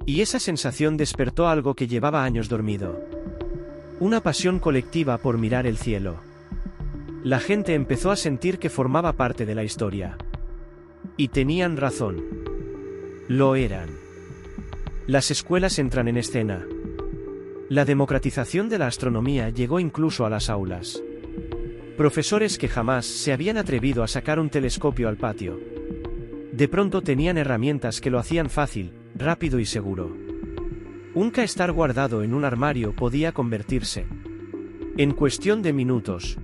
Y esa sensación despertó algo que llevaba años dormido. Una pasión colectiva por mirar el cielo. La gente empezó a sentir que formaba parte de la historia. Y tenían razón. Lo eran. Las escuelas entran en escena. La democratización de la astronomía llegó incluso a las aulas. Profesores que jamás se habían atrevido a sacar un telescopio al patio, de pronto tenían herramientas que lo hacían fácil, rápido y seguro. Un K-Star guardado en un armario podía convertirse, en cuestión de minutos,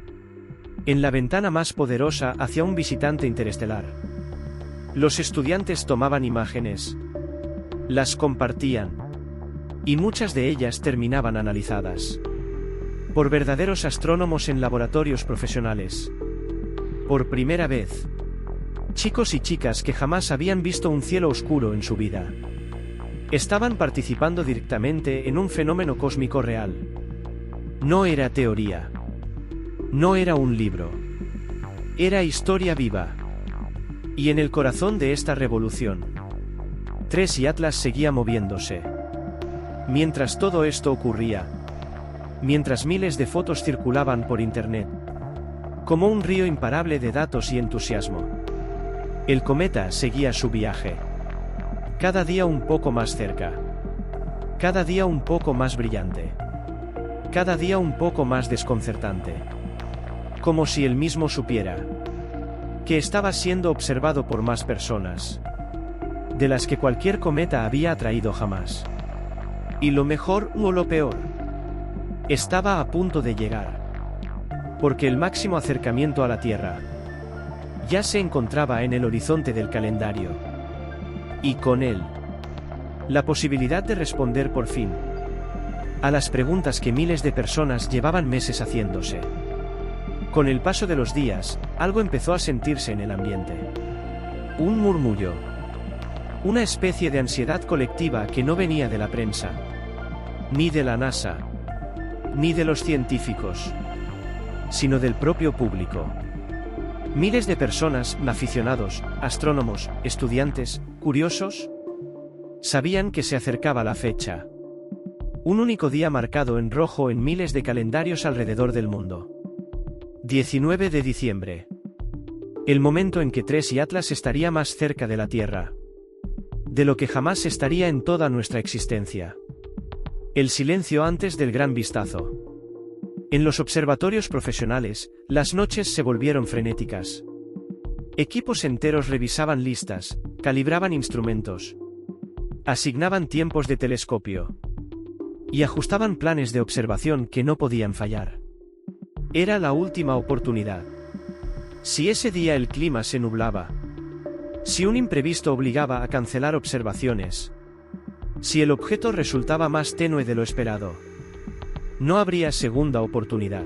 en la ventana más poderosa hacia un visitante interestelar. Los estudiantes tomaban imágenes, las compartían, y muchas de ellas terminaban analizadas por verdaderos astrónomos en laboratorios profesionales. Por primera vez, chicos y chicas que jamás habían visto un cielo oscuro en su vida estaban participando directamente en un fenómeno cósmico real. No era teoría. No era un libro. Era historia viva. Y en el corazón de esta revolución, Tracy Atlas seguía moviéndose. Mientras todo esto ocurría, mientras miles de fotos circulaban por internet, como un río imparable de datos y entusiasmo, el cometa seguía su viaje. Cada día un poco más cerca. Cada día un poco más brillante. Cada día un poco más desconcertante. Como si él mismo supiera que estaba siendo observado por más personas de las que cualquier cometa había atraído jamás. Y lo mejor o lo peor, estaba a punto de llegar. Porque el máximo acercamiento a la Tierra ya se encontraba en el horizonte del calendario. Y con él, la posibilidad de responder por fin a las preguntas que miles de personas llevaban meses haciéndose. Con el paso de los días, algo empezó a sentirse en el ambiente. Un murmullo. Una especie de ansiedad colectiva que no venía de la prensa, ni de la NASA, ni de los científicos, sino del propio público. Miles de personas, aficionados, astrónomos, estudiantes, curiosos, sabían que se acercaba la fecha. Un único día marcado en rojo en miles de calendarios alrededor del mundo. 19 de diciembre. El momento en que Tracy Atlas estaría más cerca de la Tierra, de lo que jamás estaría en toda nuestra existencia. El silencio antes del gran vistazo. En los observatorios profesionales, las noches se volvieron frenéticas. Equipos enteros revisaban listas, calibraban instrumentos, asignaban tiempos de telescopio y ajustaban planes de observación que no podían fallar. Era la última oportunidad. Si ese día el clima se nublaba, si un imprevisto obligaba a cancelar observaciones, si el objeto resultaba más tenue de lo esperado, no habría segunda oportunidad.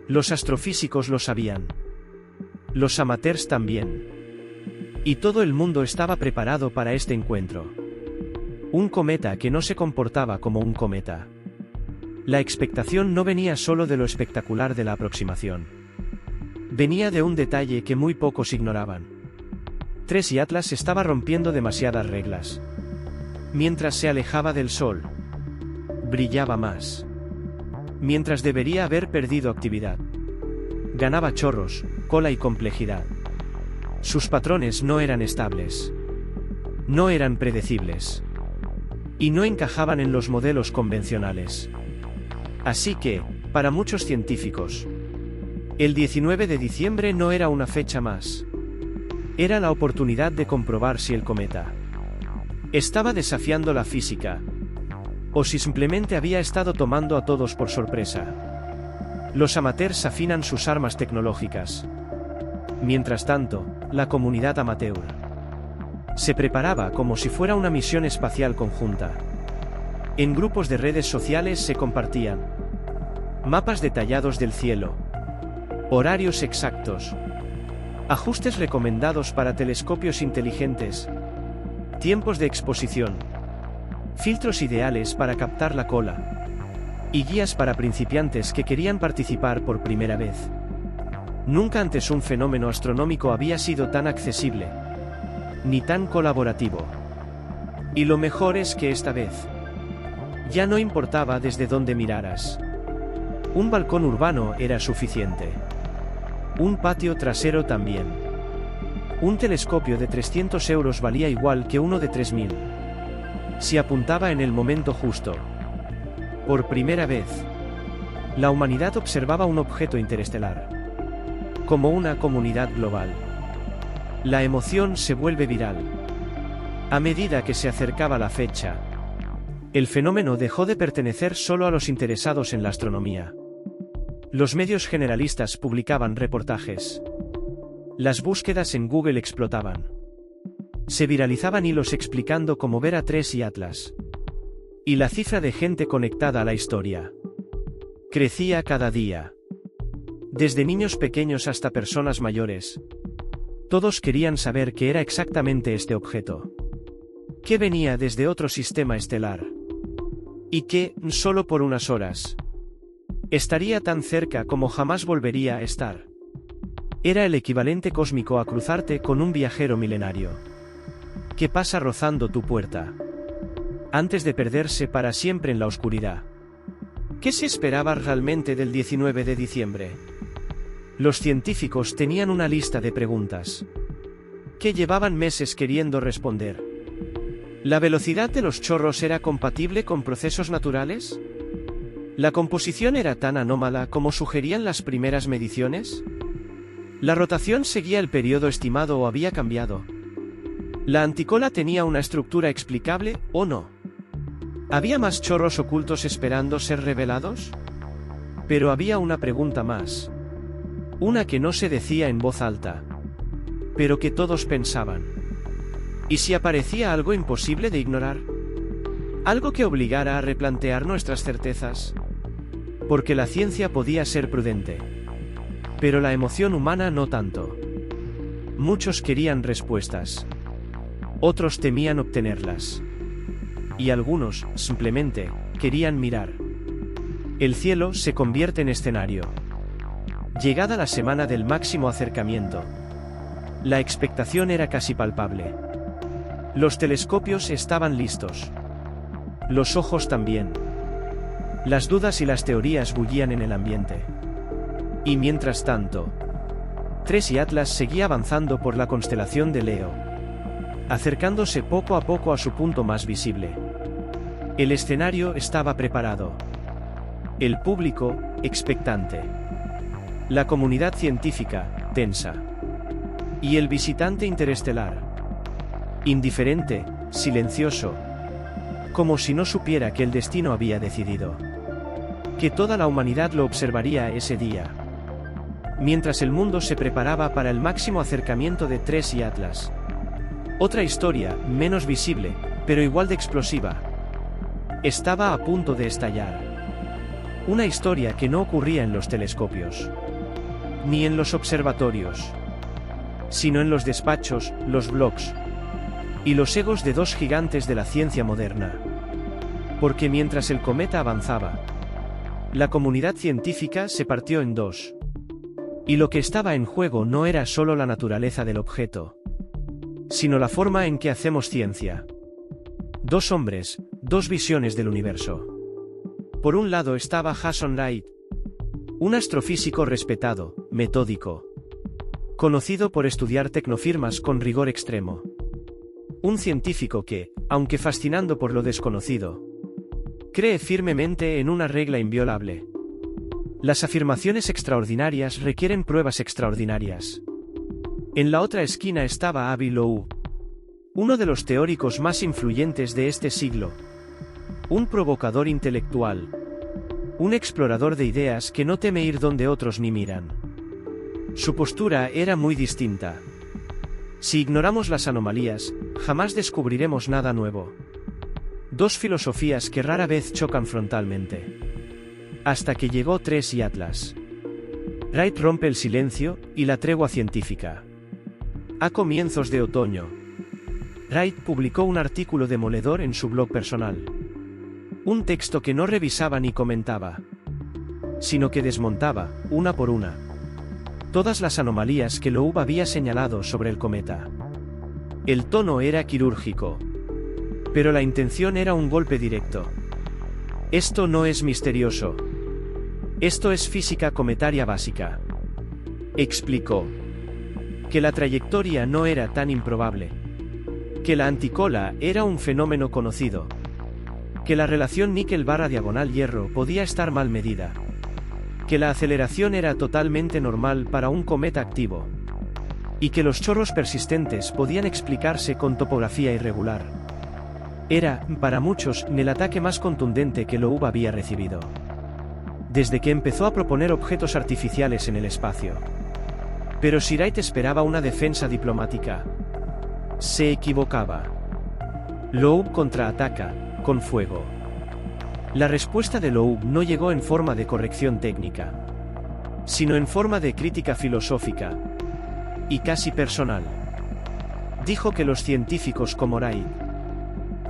Los astrofísicos lo sabían. Los amateurs también. Y todo el mundo estaba preparado para este encuentro. Un cometa que no se comportaba como un cometa. La expectación no venía solo de lo espectacular de la aproximación. Venía de un detalle que muy pocos ignoraban. TRES y Atlas estaba rompiendo demasiadas reglas. Mientras se alejaba del Sol, brillaba más. Mientras debería haber perdido actividad, ganaba chorros, cola y complejidad. Sus patrones no eran estables. No eran predecibles. Y no encajaban en los modelos convencionales. Así que, para muchos científicos, el 19 de diciembre no era una fecha más. Era la oportunidad de comprobar si el cometa estaba desafiando la física, o si simplemente había estado tomando a todos por sorpresa. Los amateurs afinan sus armas tecnológicas. Mientras tanto, la comunidad amateur se preparaba como si fuera una misión espacial conjunta. En grupos de redes sociales se compartían mapas detallados del cielo, horarios exactos, ajustes recomendados para telescopios inteligentes, tiempos de exposición, filtros ideales para captar la cola, y guías para principiantes que querían participar por primera vez. Nunca antes un fenómeno astronómico había sido tan accesible, ni tan colaborativo. Y lo mejor es que esta vez, ya no importaba desde dónde miraras. Un balcón urbano era suficiente. Un patio trasero también. Un telescopio de 300 € valía igual que uno de 3000. Si apuntaba en el momento justo. Por primera vez, la humanidad observaba un objeto interestelar. Como una comunidad global. La emoción se vuelve viral. A medida que se acercaba la fecha, el fenómeno dejó de pertenecer solo a los interesados en la astronomía. Los medios generalistas publicaban reportajes. Las búsquedas en Google explotaban. Se viralizaban hilos explicando cómo ver a TRES y Atlas. Y la cifra de gente conectada a la historia crecía cada día. Desde niños pequeños hasta personas mayores. Todos querían saber qué era exactamente este objeto. Que venía desde otro sistema estelar. Y que, solo por unas horas, estaría tan cerca como jamás volvería a estar. Era el equivalente cósmico a cruzarte con un viajero milenario. Que pasa rozando tu puerta. Antes de perderse para siempre en la oscuridad. ¿Qué se esperaba realmente del 19 de diciembre? Los científicos tenían una lista de preguntas que llevaban meses queriendo responder. ¿La velocidad de los chorros era compatible con procesos naturales? ¿La composición era tan anómala como sugerían las primeras mediciones? ¿La rotación seguía el periodo estimado o había cambiado? ¿La anticola tenía una estructura explicable o no? ¿Había más chorros ocultos esperando ser revelados? Pero había una pregunta más. Una que no se decía en voz alta, pero que todos pensaban. ¿Y si aparecía algo imposible de ignorar? Algo que obligara a replantear nuestras certezas. Porque la ciencia podía ser prudente. Pero la emoción humana no tanto. Muchos querían respuestas. Otros temían obtenerlas. Y algunos, simplemente, querían mirar. El cielo se convierte en escenario. Llegada la semana del máximo acercamiento, la expectación era casi palpable. Los telescopios estaban listos. Los ojos también. Las dudas y las teorías bullían en el ambiente. Y mientras tanto, TRES y Atlas seguía avanzando por la constelación de Leo, acercándose poco a poco a su punto más visible. El escenario estaba preparado. El público, expectante. La comunidad científica, tensa. Y el visitante interestelar. Indiferente, silencioso. Como si no supiera que el destino había decidido. Que toda la humanidad lo observaría ese día. Mientras el mundo se preparaba para el máximo acercamiento de TRES y Atlas. Otra historia, menos visible, pero igual de explosiva, estaba a punto de estallar. Una historia que no ocurría en los telescopios. Ni en los observatorios. sino en los despachos, los blogs y los egos de dos gigantes de la ciencia moderna. Porque mientras el cometa avanzaba, la comunidad científica se partió en dos. Y lo que estaba en juego no era solo la naturaleza del objeto, sino la forma en que hacemos ciencia. Dos hombres, dos visiones del universo. Por un lado estaba Jason Wright, un astrofísico respetado, metódico, conocido por estudiar tecnofirmas con rigor extremo. Un científico que, aunque fascinando por lo desconocido, cree firmemente en una regla inviolable. Las afirmaciones extraordinarias requieren pruebas extraordinarias. En la otra esquina estaba Avi Loeb, uno de los teóricos más influyentes de este siglo. Un provocador intelectual. Un explorador de ideas que no teme ir donde otros ni miran. Su postura era muy distinta. Si ignoramos las anomalías, jamás descubriremos nada nuevo. Dos filosofías que rara vez chocan frontalmente. Hasta que llegó TRES y Atlas. Wright rompe el silencio y la tregua científica. A comienzos de otoño, Wright publicó un artículo demoledor en su blog personal. Un texto que no revisaba ni comentaba, sino que desmontaba, una por una, todas las anomalías que Loeb había señalado sobre el cometa. El tono era quirúrgico, pero la intención era un golpe directo. Esto no es misterioso. Esto es física cometaria básica. Explicó que la trayectoria no era tan improbable, que la anticola era un fenómeno conocido, que la relación níquel/hierro podía estar mal medida, que la aceleración era totalmente normal para un cometa activo, y que los chorros persistentes podían explicarse con topografía irregular. Era, para muchos, el ataque más contundente que Loeb había recibido desde que empezó a proponer objetos artificiales en el espacio. Pero si Wright esperaba una defensa diplomática, se equivocaba. Loeb contraataca, con fuego. La respuesta de Loeb no llegó en forma de corrección técnica, sino en forma de crítica filosófica, y casi personal. Dijo que los científicos como Wright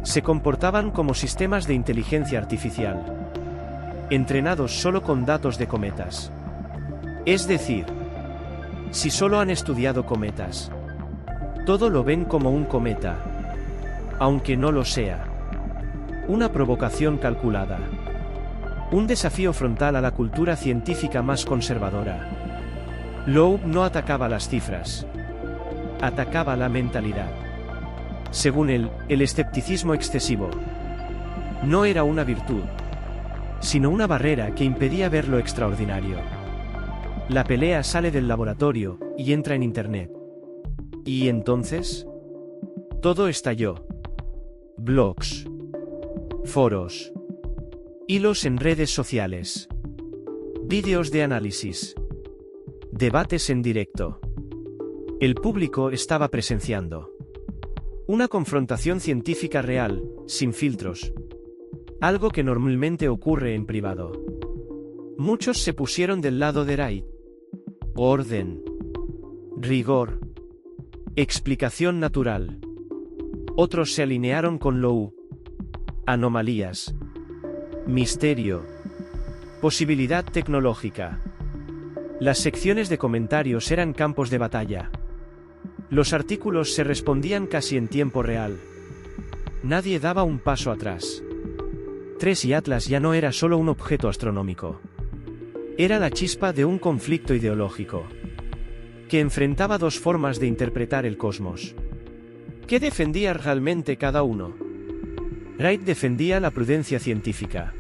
se comportaban como sistemas de inteligencia artificial, entrenados solo con datos de cometas. Es decir, si solo han estudiado cometas, todo lo ven como un cometa, aunque no lo sea. Una provocación calculada. Un desafío frontal a la cultura científica más conservadora. Loeb no atacaba las cifras, atacaba la mentalidad. Según él, el escepticismo excesivo no era una virtud, sino una barrera que impedía ver lo extraordinario. La pelea sale del laboratorio y entra en Internet. ¿Y entonces? Todo estalló. Blogs, foros, hilos en redes sociales, vídeos de análisis, debates en directo. El público estaba presenciando una confrontación científica real, sin filtros. Algo que normalmente ocurre en privado. Muchos se pusieron del lado de Wright. Orden, rigor, explicación natural. Otros se alinearon con Loeb. Anomalías, misterio, posibilidad tecnológica. Las secciones de comentarios eran campos de batalla. Los artículos se respondían casi en tiempo real. Nadie daba un paso atrás. TRES y Atlas ya no era solo un objeto astronómico. Era la chispa de un conflicto ideológico que enfrentaba dos formas de interpretar el cosmos. ¿Qué defendía realmente cada uno? Wright defendía la prudencia científica.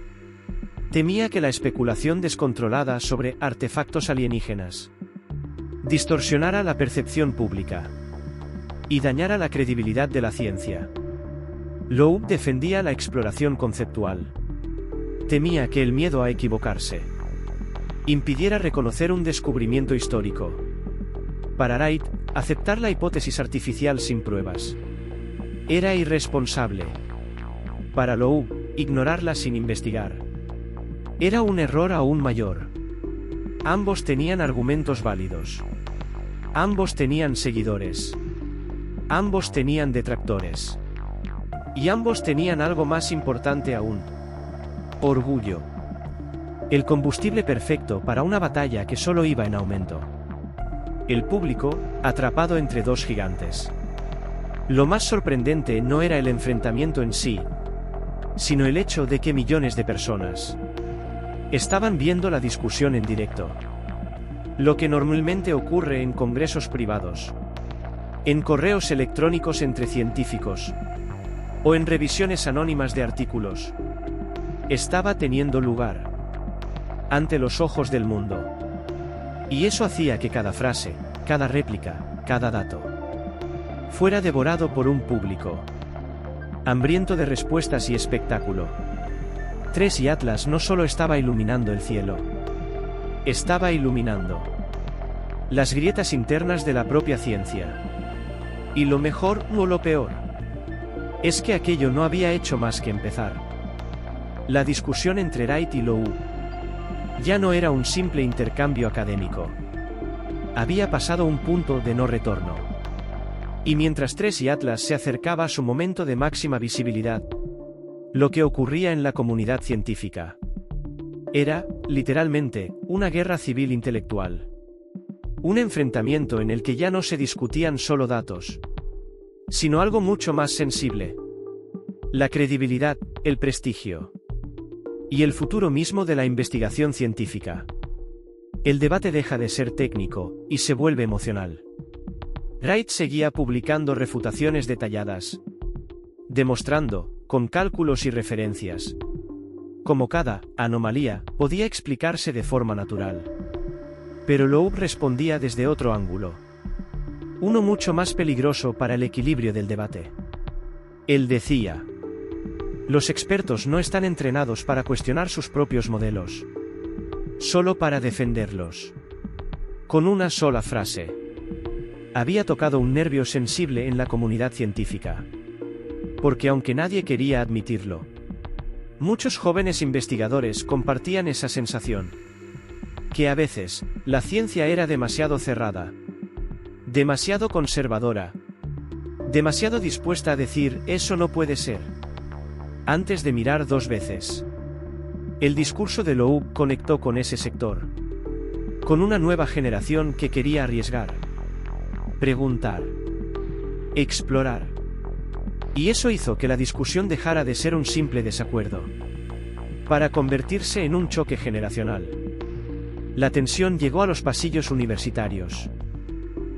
Temía que la especulación descontrolada sobre artefactos alienígenas distorsionara la percepción pública y dañara la credibilidad de la ciencia. Loeb defendía la exploración conceptual. Temía que el miedo a equivocarse impidiera reconocer un descubrimiento histórico. Para Wright, aceptar la hipótesis artificial sin pruebas era irresponsable. Para Loeb, ignorarla sin investigar era un error aún mayor. Ambos tenían argumentos válidos. Ambos tenían seguidores. Ambos tenían detractores. Y ambos tenían algo más importante aún. Orgullo. El combustible perfecto para una batalla que solo iba en aumento. El público, atrapado entre dos gigantes. Lo más sorprendente no era el enfrentamiento en sí, sino el hecho de que millones de personas estaban viendo la discusión en directo. Lo que normalmente ocurre en congresos privados, en correos electrónicos entre científicos, o en revisiones anónimas de artículos, estaba teniendo lugar ante los ojos del mundo. Y eso hacía que cada frase, cada réplica, cada dato, fuera devorado por un público hambriento de respuestas y espectáculo. Trace y Atlas no solo estaba iluminando el cielo, estaba iluminando las grietas internas de la propia ciencia. Y lo mejor, o lo peor, es que aquello no había hecho más que empezar. La discusión entre Wright y Loeb ya no era un simple intercambio académico. Había pasado un punto de no retorno. Y mientras Trace y Atlas se acercaba a su momento de máxima visibilidad, lo que ocurría en la comunidad científica era, literalmente, una guerra civil intelectual. Un enfrentamiento en el que ya no se discutían solo datos, sino algo mucho más sensible: la credibilidad, el prestigio y el futuro mismo de la investigación científica. El debate deja de ser técnico y se vuelve emocional. Wright seguía publicando refutaciones detalladas, demostrando, con cálculos y referencias, cómo cada anomalía podía explicarse de forma natural. Pero Loeb respondía desde otro ángulo, uno mucho más peligroso para el equilibrio del debate. Él decía: los expertos no están entrenados para cuestionar sus propios modelos, solo para defenderlos. Con una sola frase, había tocado un nervio sensible en la comunidad científica. Porque aunque nadie quería admitirlo, muchos jóvenes investigadores compartían esa sensación. Que a veces, la ciencia era demasiado cerrada, demasiado conservadora, demasiado dispuesta a decir «eso no puede ser», antes de mirar dos veces. El discurso de Loeb conectó con ese sector, con una nueva generación que quería arriesgar, preguntar, explorar. Y eso hizo que la discusión dejara de ser un simple desacuerdo, para convertirse en un choque generacional. La tensión llegó a los pasillos universitarios.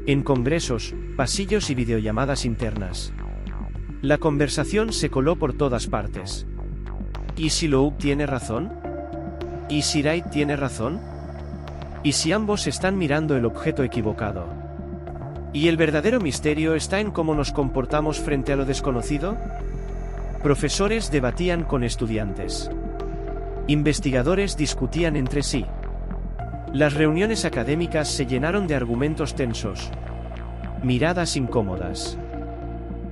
En congresos, pasillos y videollamadas internas. La conversación se coló por todas partes. ¿Y si Loeb tiene razón? ¿Y si Wright tiene razón? ¿Y si ambos están mirando el objeto equivocado? ¿Y el verdadero misterio está en cómo nos comportamos frente a lo desconocido? Profesores debatían con estudiantes. Investigadores discutían entre sí. Las reuniones académicas se llenaron de argumentos tensos, miradas incómodas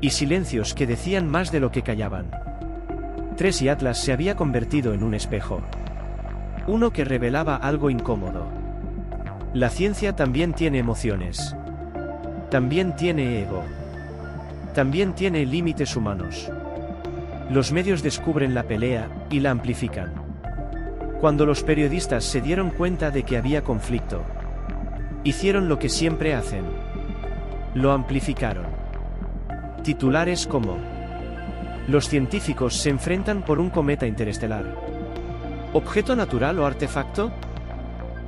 y silencios que decían más de lo que callaban. Trace y Atlas se había convertido en un espejo. Uno que revelaba algo incómodo. La ciencia también tiene emociones. También tiene ego. También tiene límites humanos. Los medios descubren la pelea y la amplifican. Cuando los periodistas se dieron cuenta de que había conflicto, hicieron lo que siempre hacen. Lo amplificaron. Titulares como: los científicos se enfrentan por un cometa interestelar. ¿Objeto natural o artefacto?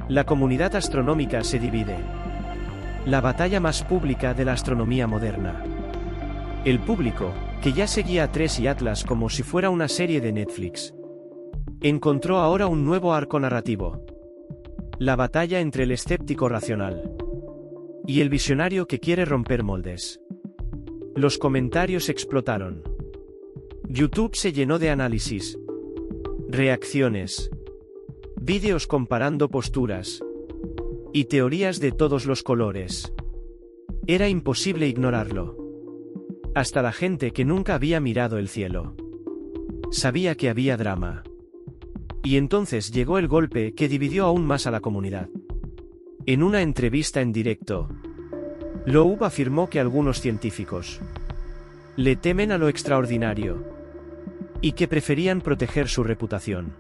La comunidad astronómica se divide. La batalla más pública de la astronomía moderna. El público, que ya seguía a Trace y Atlas como si fuera una serie de Netflix, encontró ahora un nuevo arco narrativo. La batalla entre el escéptico racional y el visionario que quiere romper moldes. Los comentarios explotaron. YouTube se llenó de análisis, reacciones, vídeos comparando posturas y teorías de todos los colores. Era imposible ignorarlo. Hasta la gente que nunca había mirado el cielo sabía que había drama. Y entonces llegó el golpe que dividió aún más a la comunidad. En una entrevista en directo, Loeb afirmó que algunos científicos le temen a lo extraordinario y que preferían proteger su reputación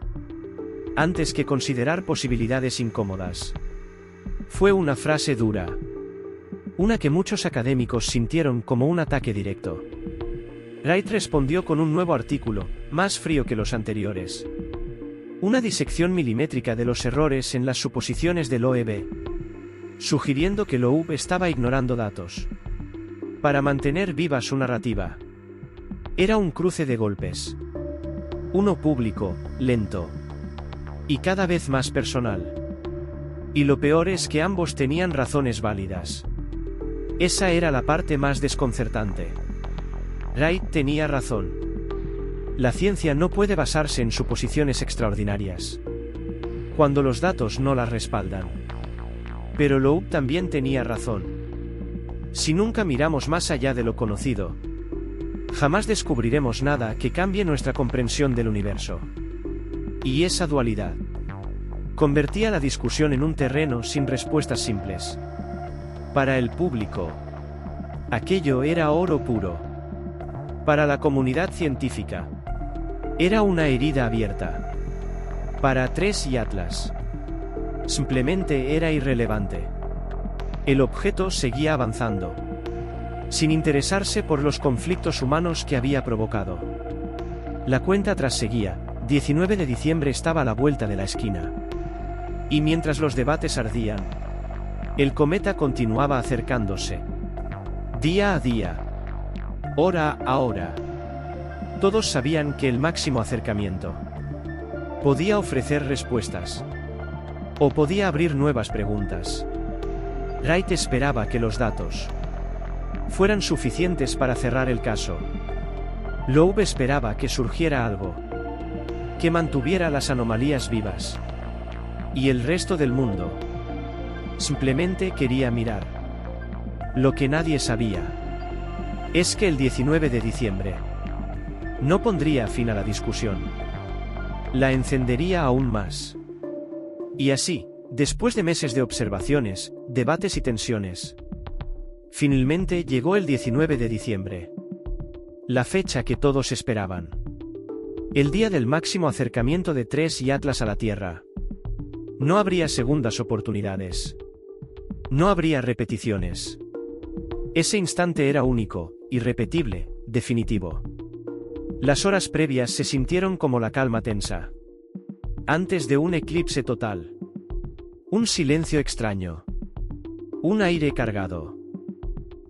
antes que considerar posibilidades incómodas. Fue una frase dura, una que muchos académicos sintieron como un ataque directo. Wright respondió con un nuevo artículo, más frío que los anteriores. Una disección milimétrica de los errores en las suposiciones de Loeb, sugiriendo que Loeb estaba ignorando datos para mantener viva su narrativa. Era un cruce de golpes. Uno público, lento y cada vez más personal. Y lo peor es que ambos tenían razones válidas. Esa era la parte más desconcertante. Wright tenía razón. La ciencia no puede basarse en suposiciones extraordinarias cuando los datos no las respaldan. Pero Loeb también tenía razón. Si nunca miramos más allá de lo conocido, jamás descubriremos nada que cambie nuestra comprensión del universo. Y esa dualidad convertía la discusión en un terreno sin respuestas simples. Para el público, aquello era oro puro. Para la comunidad científica, era una herida abierta. Para TRES y Atlas, simplemente era irrelevante. El objeto seguía avanzando, sin interesarse por los conflictos humanos que había provocado. La cuenta atrás seguía. 19 de diciembre estaba a la vuelta de la esquina. Y mientras los debates ardían, el cometa continuaba acercándose. Día a día. Hora a hora. Todos sabían que el máximo acercamiento podía ofrecer respuestas. O podía abrir nuevas preguntas. Wright esperaba que los datos fueran suficientes para cerrar el caso. Loeb esperaba que surgiera algo que mantuviera las anomalías vivas. Y el resto del mundo simplemente quería mirar. Lo que nadie sabía es que el 19 de diciembre no pondría fin a la discusión. La encendería aún más. Y así, después de meses de observaciones, debates y tensiones, finalmente llegó el 19 de diciembre. La fecha que todos esperaban. El día del máximo acercamiento de TRES y Atlas a la Tierra. No habría segundas oportunidades. No habría repeticiones. Ese instante era único, irrepetible, definitivo. Las horas previas se sintieron como la calma tensa antes de un eclipse total. Un silencio extraño. Un aire cargado.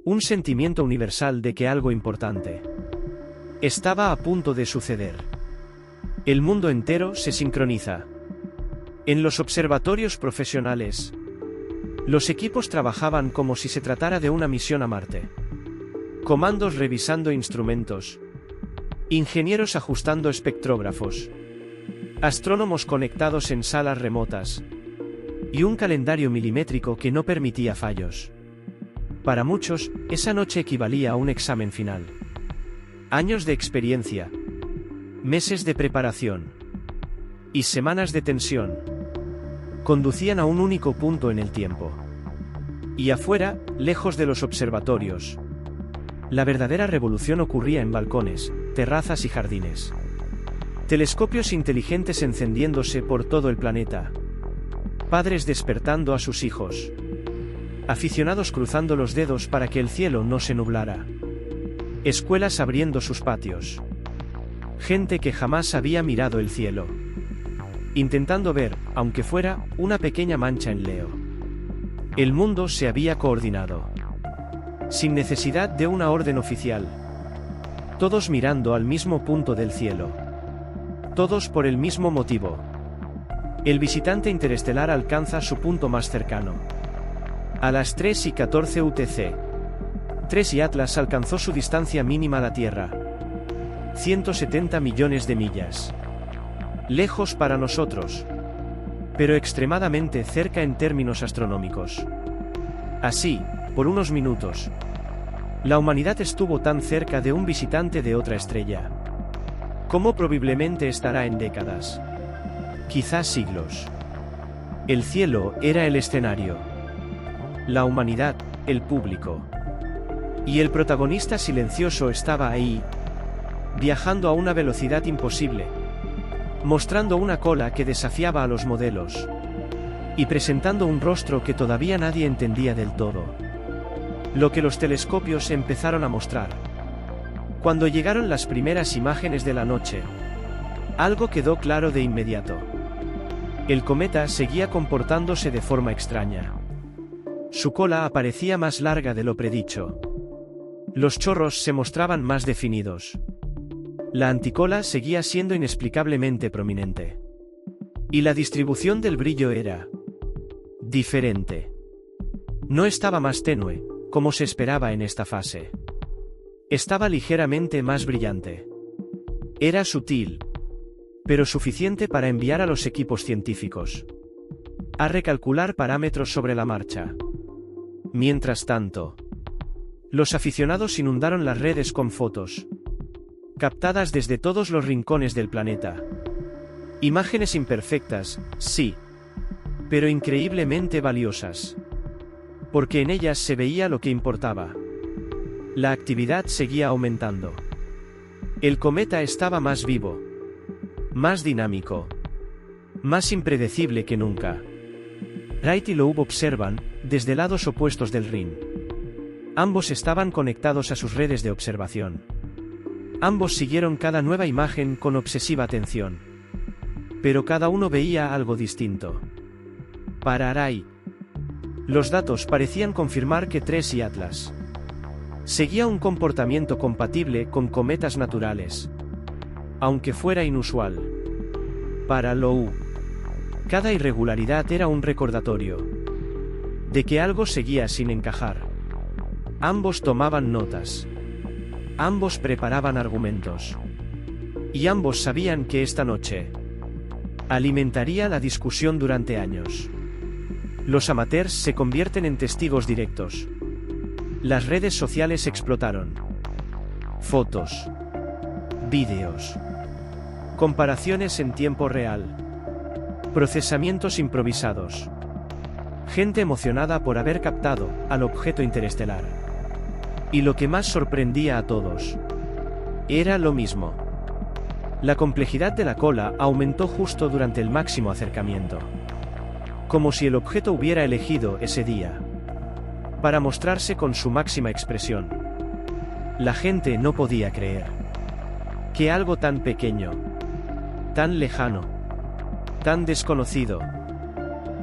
Un sentimiento universal de que algo importante estaba a punto de suceder. El mundo entero se sincroniza. En los observatorios profesionales, los equipos trabajaban como si se tratara de una misión a Marte. Comandos revisando instrumentos. Ingenieros ajustando espectrógrafos. Astrónomos conectados en salas remotas. Y un calendario milimétrico que no permitía fallos. Para muchos, esa noche equivalía a un examen final. Años de experiencia. Meses de preparación. Y semanas de tensión conducían a un único punto en el tiempo. Y afuera, lejos de los observatorios, la verdadera revolución ocurría en balcones, terrazas y jardines. Telescopios inteligentes encendiéndose por todo el planeta. Padres despertando a sus hijos. Aficionados cruzando los dedos para que el cielo no se nublara. Escuelas abriendo sus patios. Gente que jamás había mirado el cielo, intentando ver, aunque fuera, una pequeña mancha en Leo. El mundo se había coordinado, sin necesidad de una orden oficial. Todos mirando al mismo punto del cielo. Todos por el mismo motivo. El visitante interestelar alcanza su punto más cercano. A las 3:14 UTC. TRES y Atlas alcanzó su distancia mínima a la Tierra. 170 millones de millas. Lejos para nosotros, pero extremadamente cerca en términos astronómicos. Así, por unos minutos, la humanidad estuvo tan cerca de un visitante de otra estrella, como probablemente estará en décadas. Quizás siglos. El cielo era el escenario. La humanidad, el público. Y el protagonista silencioso estaba ahí, viajando a una velocidad imposible, mostrando una cola que desafiaba a los modelos, y presentando un rostro que todavía nadie entendía del todo. Lo que los telescopios empezaron a mostrar. Cuando llegaron las primeras imágenes de la noche, algo quedó claro de inmediato. El cometa seguía comportándose de forma extraña. Su cola aparecía más larga de lo predicho. Los chorros se mostraban más definidos. La anticola seguía siendo inexplicablemente prominente. Y la distribución del brillo era diferente. No estaba más tenue, como se esperaba en esta fase. Estaba ligeramente más brillante. Era sutil, pero suficiente para enviar a los equipos científicos a recalcular parámetros sobre la marcha. Mientras tanto, los aficionados inundaron las redes con fotos, captadas desde todos los rincones del planeta. Imágenes imperfectas, sí, pero increíblemente valiosas. Porque en ellas se veía lo que importaba. La actividad seguía aumentando. El cometa estaba más vivo, más dinámico, más impredecible que nunca. Wright y Loeb observan, desde lados opuestos del ring. Ambos estaban conectados a sus redes de observación. Ambos siguieron cada nueva imagen con obsesiva atención. Pero cada uno veía algo distinto. Para Wright, los datos parecían confirmar que Trace y Atlas seguía un comportamiento compatible con cometas naturales, aunque fuera inusual. Para Loeb, cada irregularidad era un recordatorio de que algo seguía sin encajar. Ambos tomaban notas. Ambos preparaban argumentos. Y ambos sabían que esta noche alimentaría la discusión durante años. Los amateurs se convierten en testigos directos. Las redes sociales explotaron. Fotos, vídeos, comparaciones en tiempo real, procesamientos improvisados. Gente emocionada por haber captado al objeto interestelar. Y lo que más sorprendía a todos era lo mismo. La complejidad de la cola aumentó justo durante el máximo acercamiento. Como si el objeto hubiera elegido ese día para mostrarse con su máxima expresión. La gente no podía creer que algo tan pequeño, tan lejano, tan desconocido,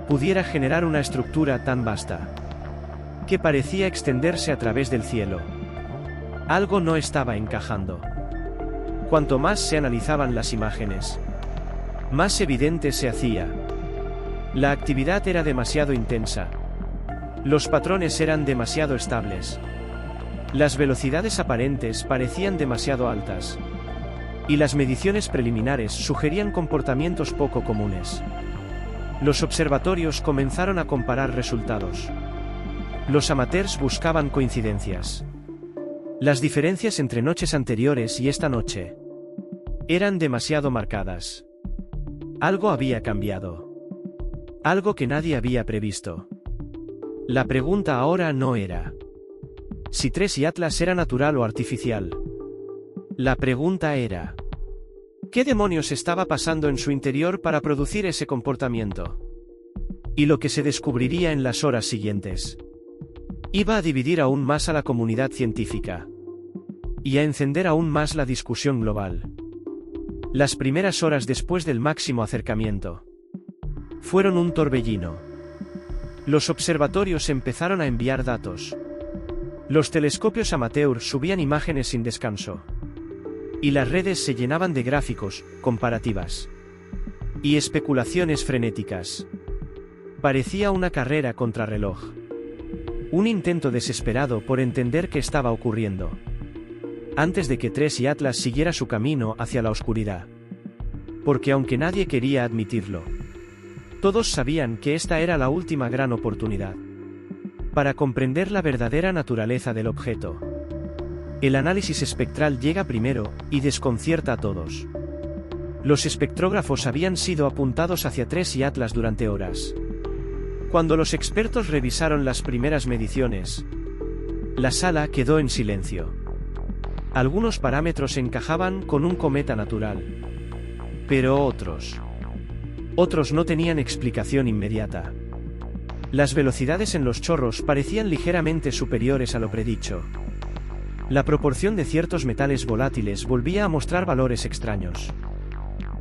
pudiera generar una estructura tan vasta, que parecía extenderse a través del cielo. Algo no estaba encajando. Cuanto más se analizaban las imágenes, más evidente se hacía. La actividad era demasiado intensa. Los patrones eran demasiado estables. Las velocidades aparentes parecían demasiado altas. Y las mediciones preliminares sugerían comportamientos poco comunes. Los observatorios comenzaron a comparar resultados. Los amateurs buscaban coincidencias. Las diferencias entre noches anteriores y esta noche eran demasiado marcadas. Algo había cambiado. Algo que nadie había previsto. La pregunta ahora no era si Trace y Atlas era natural o artificial. La pregunta era: ¿qué demonios estaba pasando en su interior para producir ese comportamiento? Y lo que se descubriría en las horas siguientes iba a dividir aún más a la comunidad científica y a encender aún más la discusión global. Las primeras horas después del máximo acercamiento fueron un torbellino. Los observatorios empezaron a enviar datos. Los telescopios amateur subían imágenes sin descanso. Y las redes se llenaban de gráficos, comparativas y especulaciones frenéticas. Parecía una carrera contrarreloj. Un intento desesperado por entender qué estaba ocurriendo. Antes de que Trace y Atlas siguiera su camino hacia la oscuridad. Porque aunque nadie quería admitirlo, todos sabían que esta era la última gran oportunidad para comprender la verdadera naturaleza del objeto. El análisis espectral llega primero y desconcierta a todos. Los espectrógrafos habían sido apuntados hacia Trace y Atlas durante horas. Cuando los expertos revisaron las primeras mediciones, la sala quedó en silencio. Algunos parámetros encajaban con un cometa natural, pero otros no tenían explicación inmediata. Las velocidades en los chorros parecían ligeramente superiores a lo predicho. La proporción de ciertos metales volátiles volvía a mostrar valores extraños.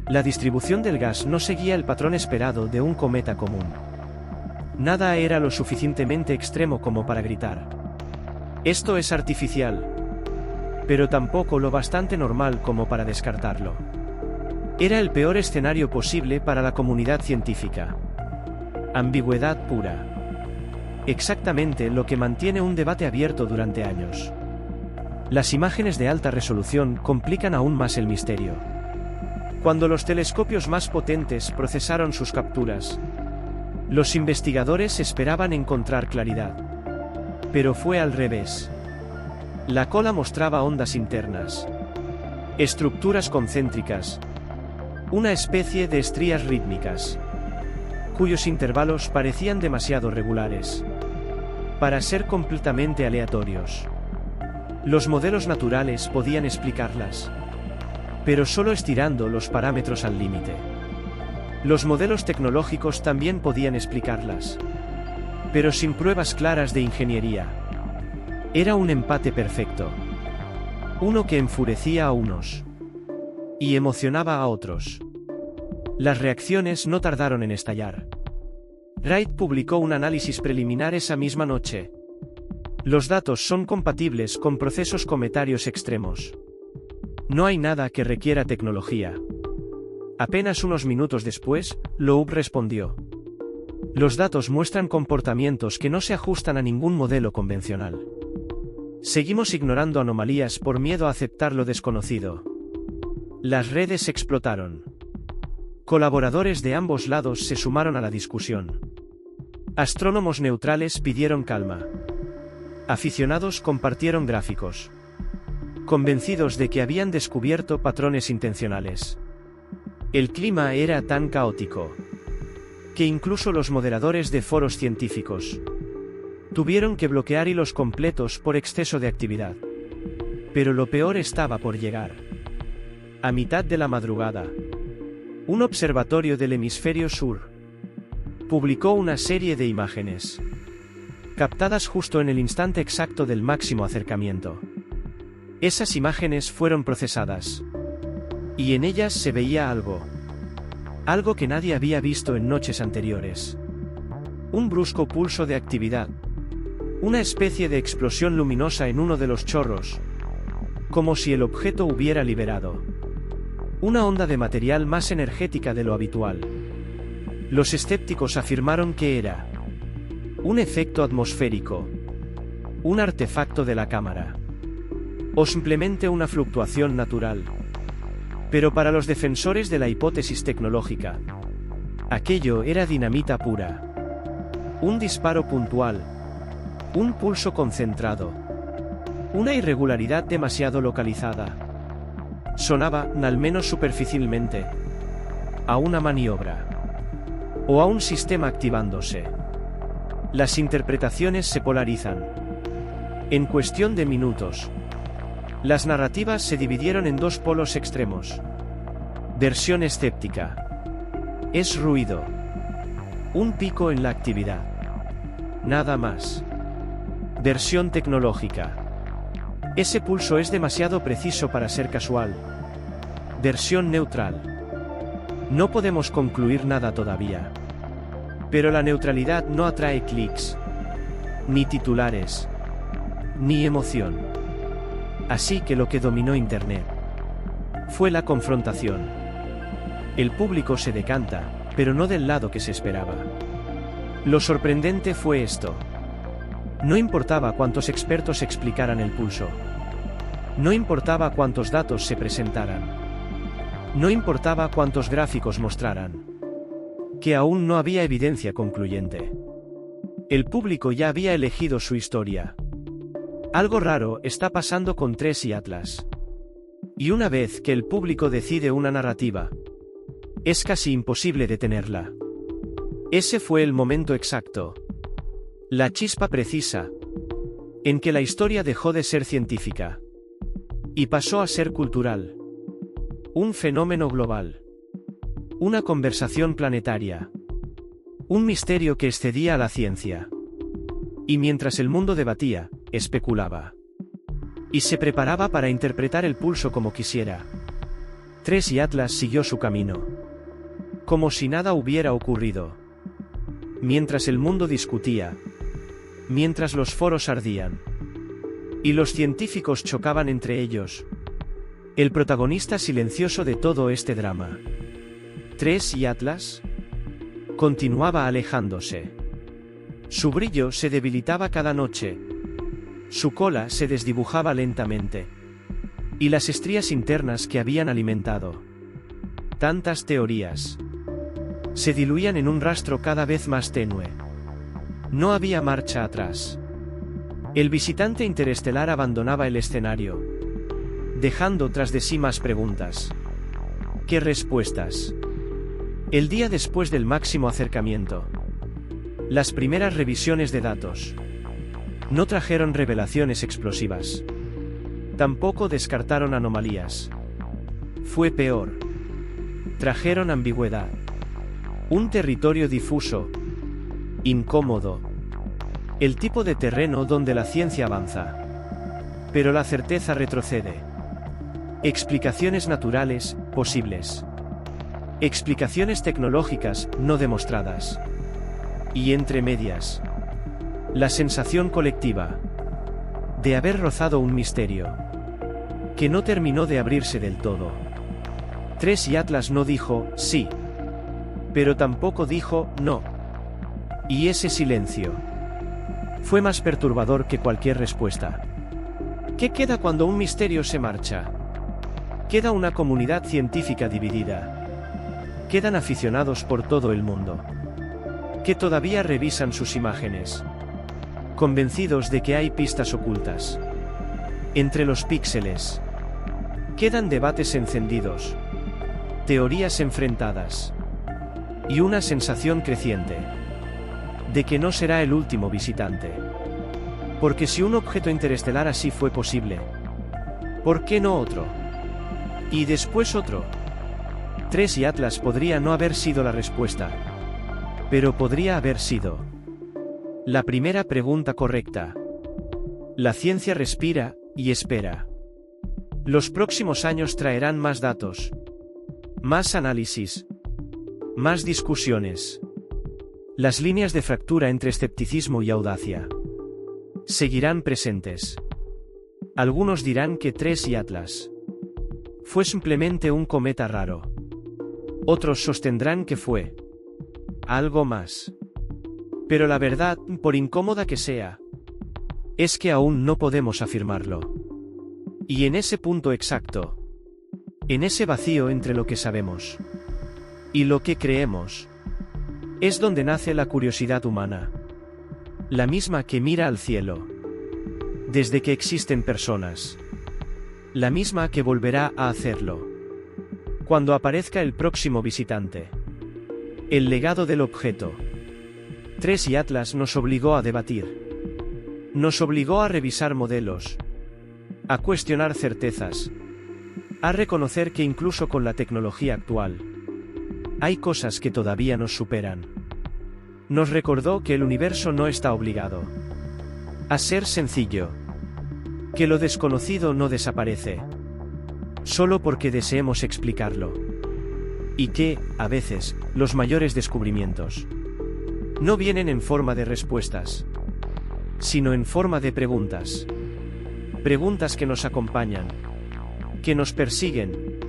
La distribución del gas no seguía el patrón esperado de un cometa común. Nada era lo suficientemente extremo como para gritar: "Esto es artificial", pero tampoco lo bastante normal como para descartarlo. Era el peor escenario posible para la comunidad científica. Ambigüedad pura. Exactamente lo que mantiene un debate abierto durante años. Las imágenes de alta resolución complican aún más el misterio. Cuando los telescopios más potentes procesaron sus capturas, los investigadores esperaban encontrar claridad. Pero fue al revés. La cola mostraba ondas internas, estructuras concéntricas, una especie de estrías rítmicas, cuyos intervalos parecían demasiado regulares para ser completamente aleatorios. Los modelos naturales podían explicarlas, pero solo estirando los parámetros al límite. Los modelos tecnológicos también podían explicarlas, pero sin pruebas claras de ingeniería. Era un empate perfecto. Uno que enfurecía a unos y emocionaba a otros. Las reacciones no tardaron en estallar. Wright publicó un análisis preliminar esa misma noche. Los datos son compatibles con procesos cometarios extremos. No hay nada que requiera tecnología. Apenas unos minutos después, Loeb respondió: "Los datos muestran comportamientos que no se ajustan a ningún modelo convencional. Seguimos ignorando anomalías por miedo a aceptar lo desconocido". Las redes explotaron. Colaboradores de ambos lados se sumaron a la discusión. Astrónomos neutrales pidieron calma. Aficionados compartieron gráficos, convencidos de que habían descubierto patrones intencionales. El clima era tan caótico que incluso los moderadores de foros científicos tuvieron que bloquear hilos completos por exceso de actividad. Pero lo peor estaba por llegar. A mitad de la madrugada, un observatorio del hemisferio sur publicó una serie de imágenes captadas justo en el instante exacto del máximo acercamiento. Esas imágenes fueron procesadas, y en ellas se veía algo que nadie había visto en noches anteriores. Un brusco pulso de actividad, una especie de explosión luminosa en uno de los chorros, como si el objeto hubiera liberado una onda de material más energética de lo habitual. Los escépticos afirmaron que era un efecto atmosférico, un artefacto de la cámara, o simplemente una fluctuación natural. Pero para los defensores de la hipótesis tecnológica, aquello era dinamita pura. Un disparo puntual, un pulso concentrado, una irregularidad demasiado localizada. Sonaba, al menos superficialmente, a una maniobra, o a un sistema activándose. Las interpretaciones se polarizan. En cuestión de minutos, las narrativas se dividieron en dos polos extremos. Versión escéptica: es ruido, un pico en la actividad, nada más. Versión tecnológica: ese pulso es demasiado preciso para ser casual. Versión neutral: no podemos concluir nada todavía. Pero la neutralidad no atrae clics, ni titulares, ni emoción. Así que lo que dominó Internet fue la confrontación. El público se decanta, pero no del lado que se esperaba. Lo sorprendente fue esto. No importaba cuántos expertos explicaran el pulso. No importaba cuántos datos se presentaran. No importaba cuántos gráficos mostraran. Que aún no había evidencia concluyente. El público ya había elegido su historia. Algo raro está pasando con TRES y Atlas. Y una vez que el público decide una narrativa, es casi imposible detenerla. Ese fue el momento exacto. La chispa precisa. En que la historia dejó de ser científica. Y pasó a ser cultural. Un fenómeno global. Una conversación planetaria. Un misterio que excedía a la ciencia. Y mientras el mundo debatía, especulaba. Y se preparaba para interpretar el pulso como quisiera. Tres y Atlas siguió su camino. Como si nada hubiera ocurrido. Mientras el mundo discutía. Mientras los foros ardían. Y los científicos chocaban entre ellos. El protagonista silencioso de todo este drama. Tres y Atlas continuaba alejándose. Su brillo se debilitaba cada noche. Su cola se desdibujaba lentamente. Y las estrías internas que habían alimentado tantas teorías se diluían en un rastro cada vez más tenue. No había marcha atrás. El visitante interestelar abandonaba el escenario, dejando tras de sí más preguntas que respuestas. El día después del máximo acercamiento, las primeras revisiones de datos no trajeron revelaciones explosivas. Tampoco descartaron anomalías. Fue peor. Trajeron ambigüedad. Un territorio difuso, incómodo. El tipo de terreno donde la ciencia avanza. Pero la certeza retrocede. Explicaciones naturales, posibles. Explicaciones tecnológicas, no demostradas. Y entre medias, la sensación colectiva de haber rozado un misterio que no terminó de abrirse del todo. Tres y Atlas no dijo sí, pero tampoco dijo no. Y ese silencio fue más perturbador que cualquier respuesta. ¿Qué queda cuando un misterio se marcha? Queda una comunidad científica dividida. Quedan aficionados por todo el mundo que todavía revisan sus imágenes, convencidos de que hay pistas ocultas entre los píxeles. Quedan debates encendidos, teorías enfrentadas y una sensación creciente de que no será el último visitante. Porque si un objeto interestelar así fue posible, ¿por qué no otro? Y después otro. Tres y Atlas podría no haber sido la respuesta, pero podría haber sido la primera pregunta correcta. La ciencia respira y espera. Los próximos años traerán más datos, más análisis, más discusiones. Las líneas de fractura entre escepticismo y audacia seguirán presentes. Algunos dirán que Tres y Atlas fue simplemente un cometa raro. Otros sostendrán que fue algo más. Pero la verdad, por incómoda que sea, es que aún no podemos afirmarlo. Y en ese punto exacto, en ese vacío entre lo que sabemos y lo que creemos, es donde nace la curiosidad humana. La misma que mira al cielo desde que existen personas. La misma que volverá a hacerlo cuando aparezca el próximo visitante. El legado del objeto. Tres y Atlas nos obligó a debatir. Nos obligó a revisar modelos, a cuestionar certezas, a reconocer que incluso con la tecnología actual, hay cosas que todavía nos superan. Nos recordó que el universo no está obligado a ser sencillo, que lo desconocido no desaparece solo porque deseemos explicarlo, y que, a veces, los mayores descubrimientos no vienen en forma de respuestas, sino en forma de preguntas. Preguntas que nos acompañan, que nos persiguen,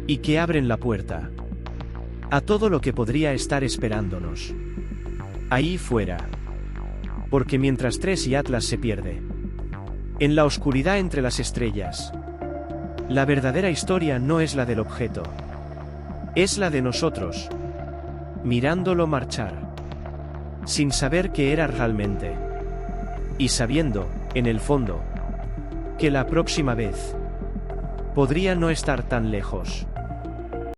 y que abren la puerta a todo lo que podría estar esperándonos ahí fuera. Porque mientras Tres y Atlas se pierde en la oscuridad entre las estrellas, la verdadera historia no es la del objeto, es la de nosotros, mirándolo marchar, sin saber qué era realmente, y sabiendo, en el fondo, que la próxima vez podría no estar tan lejos.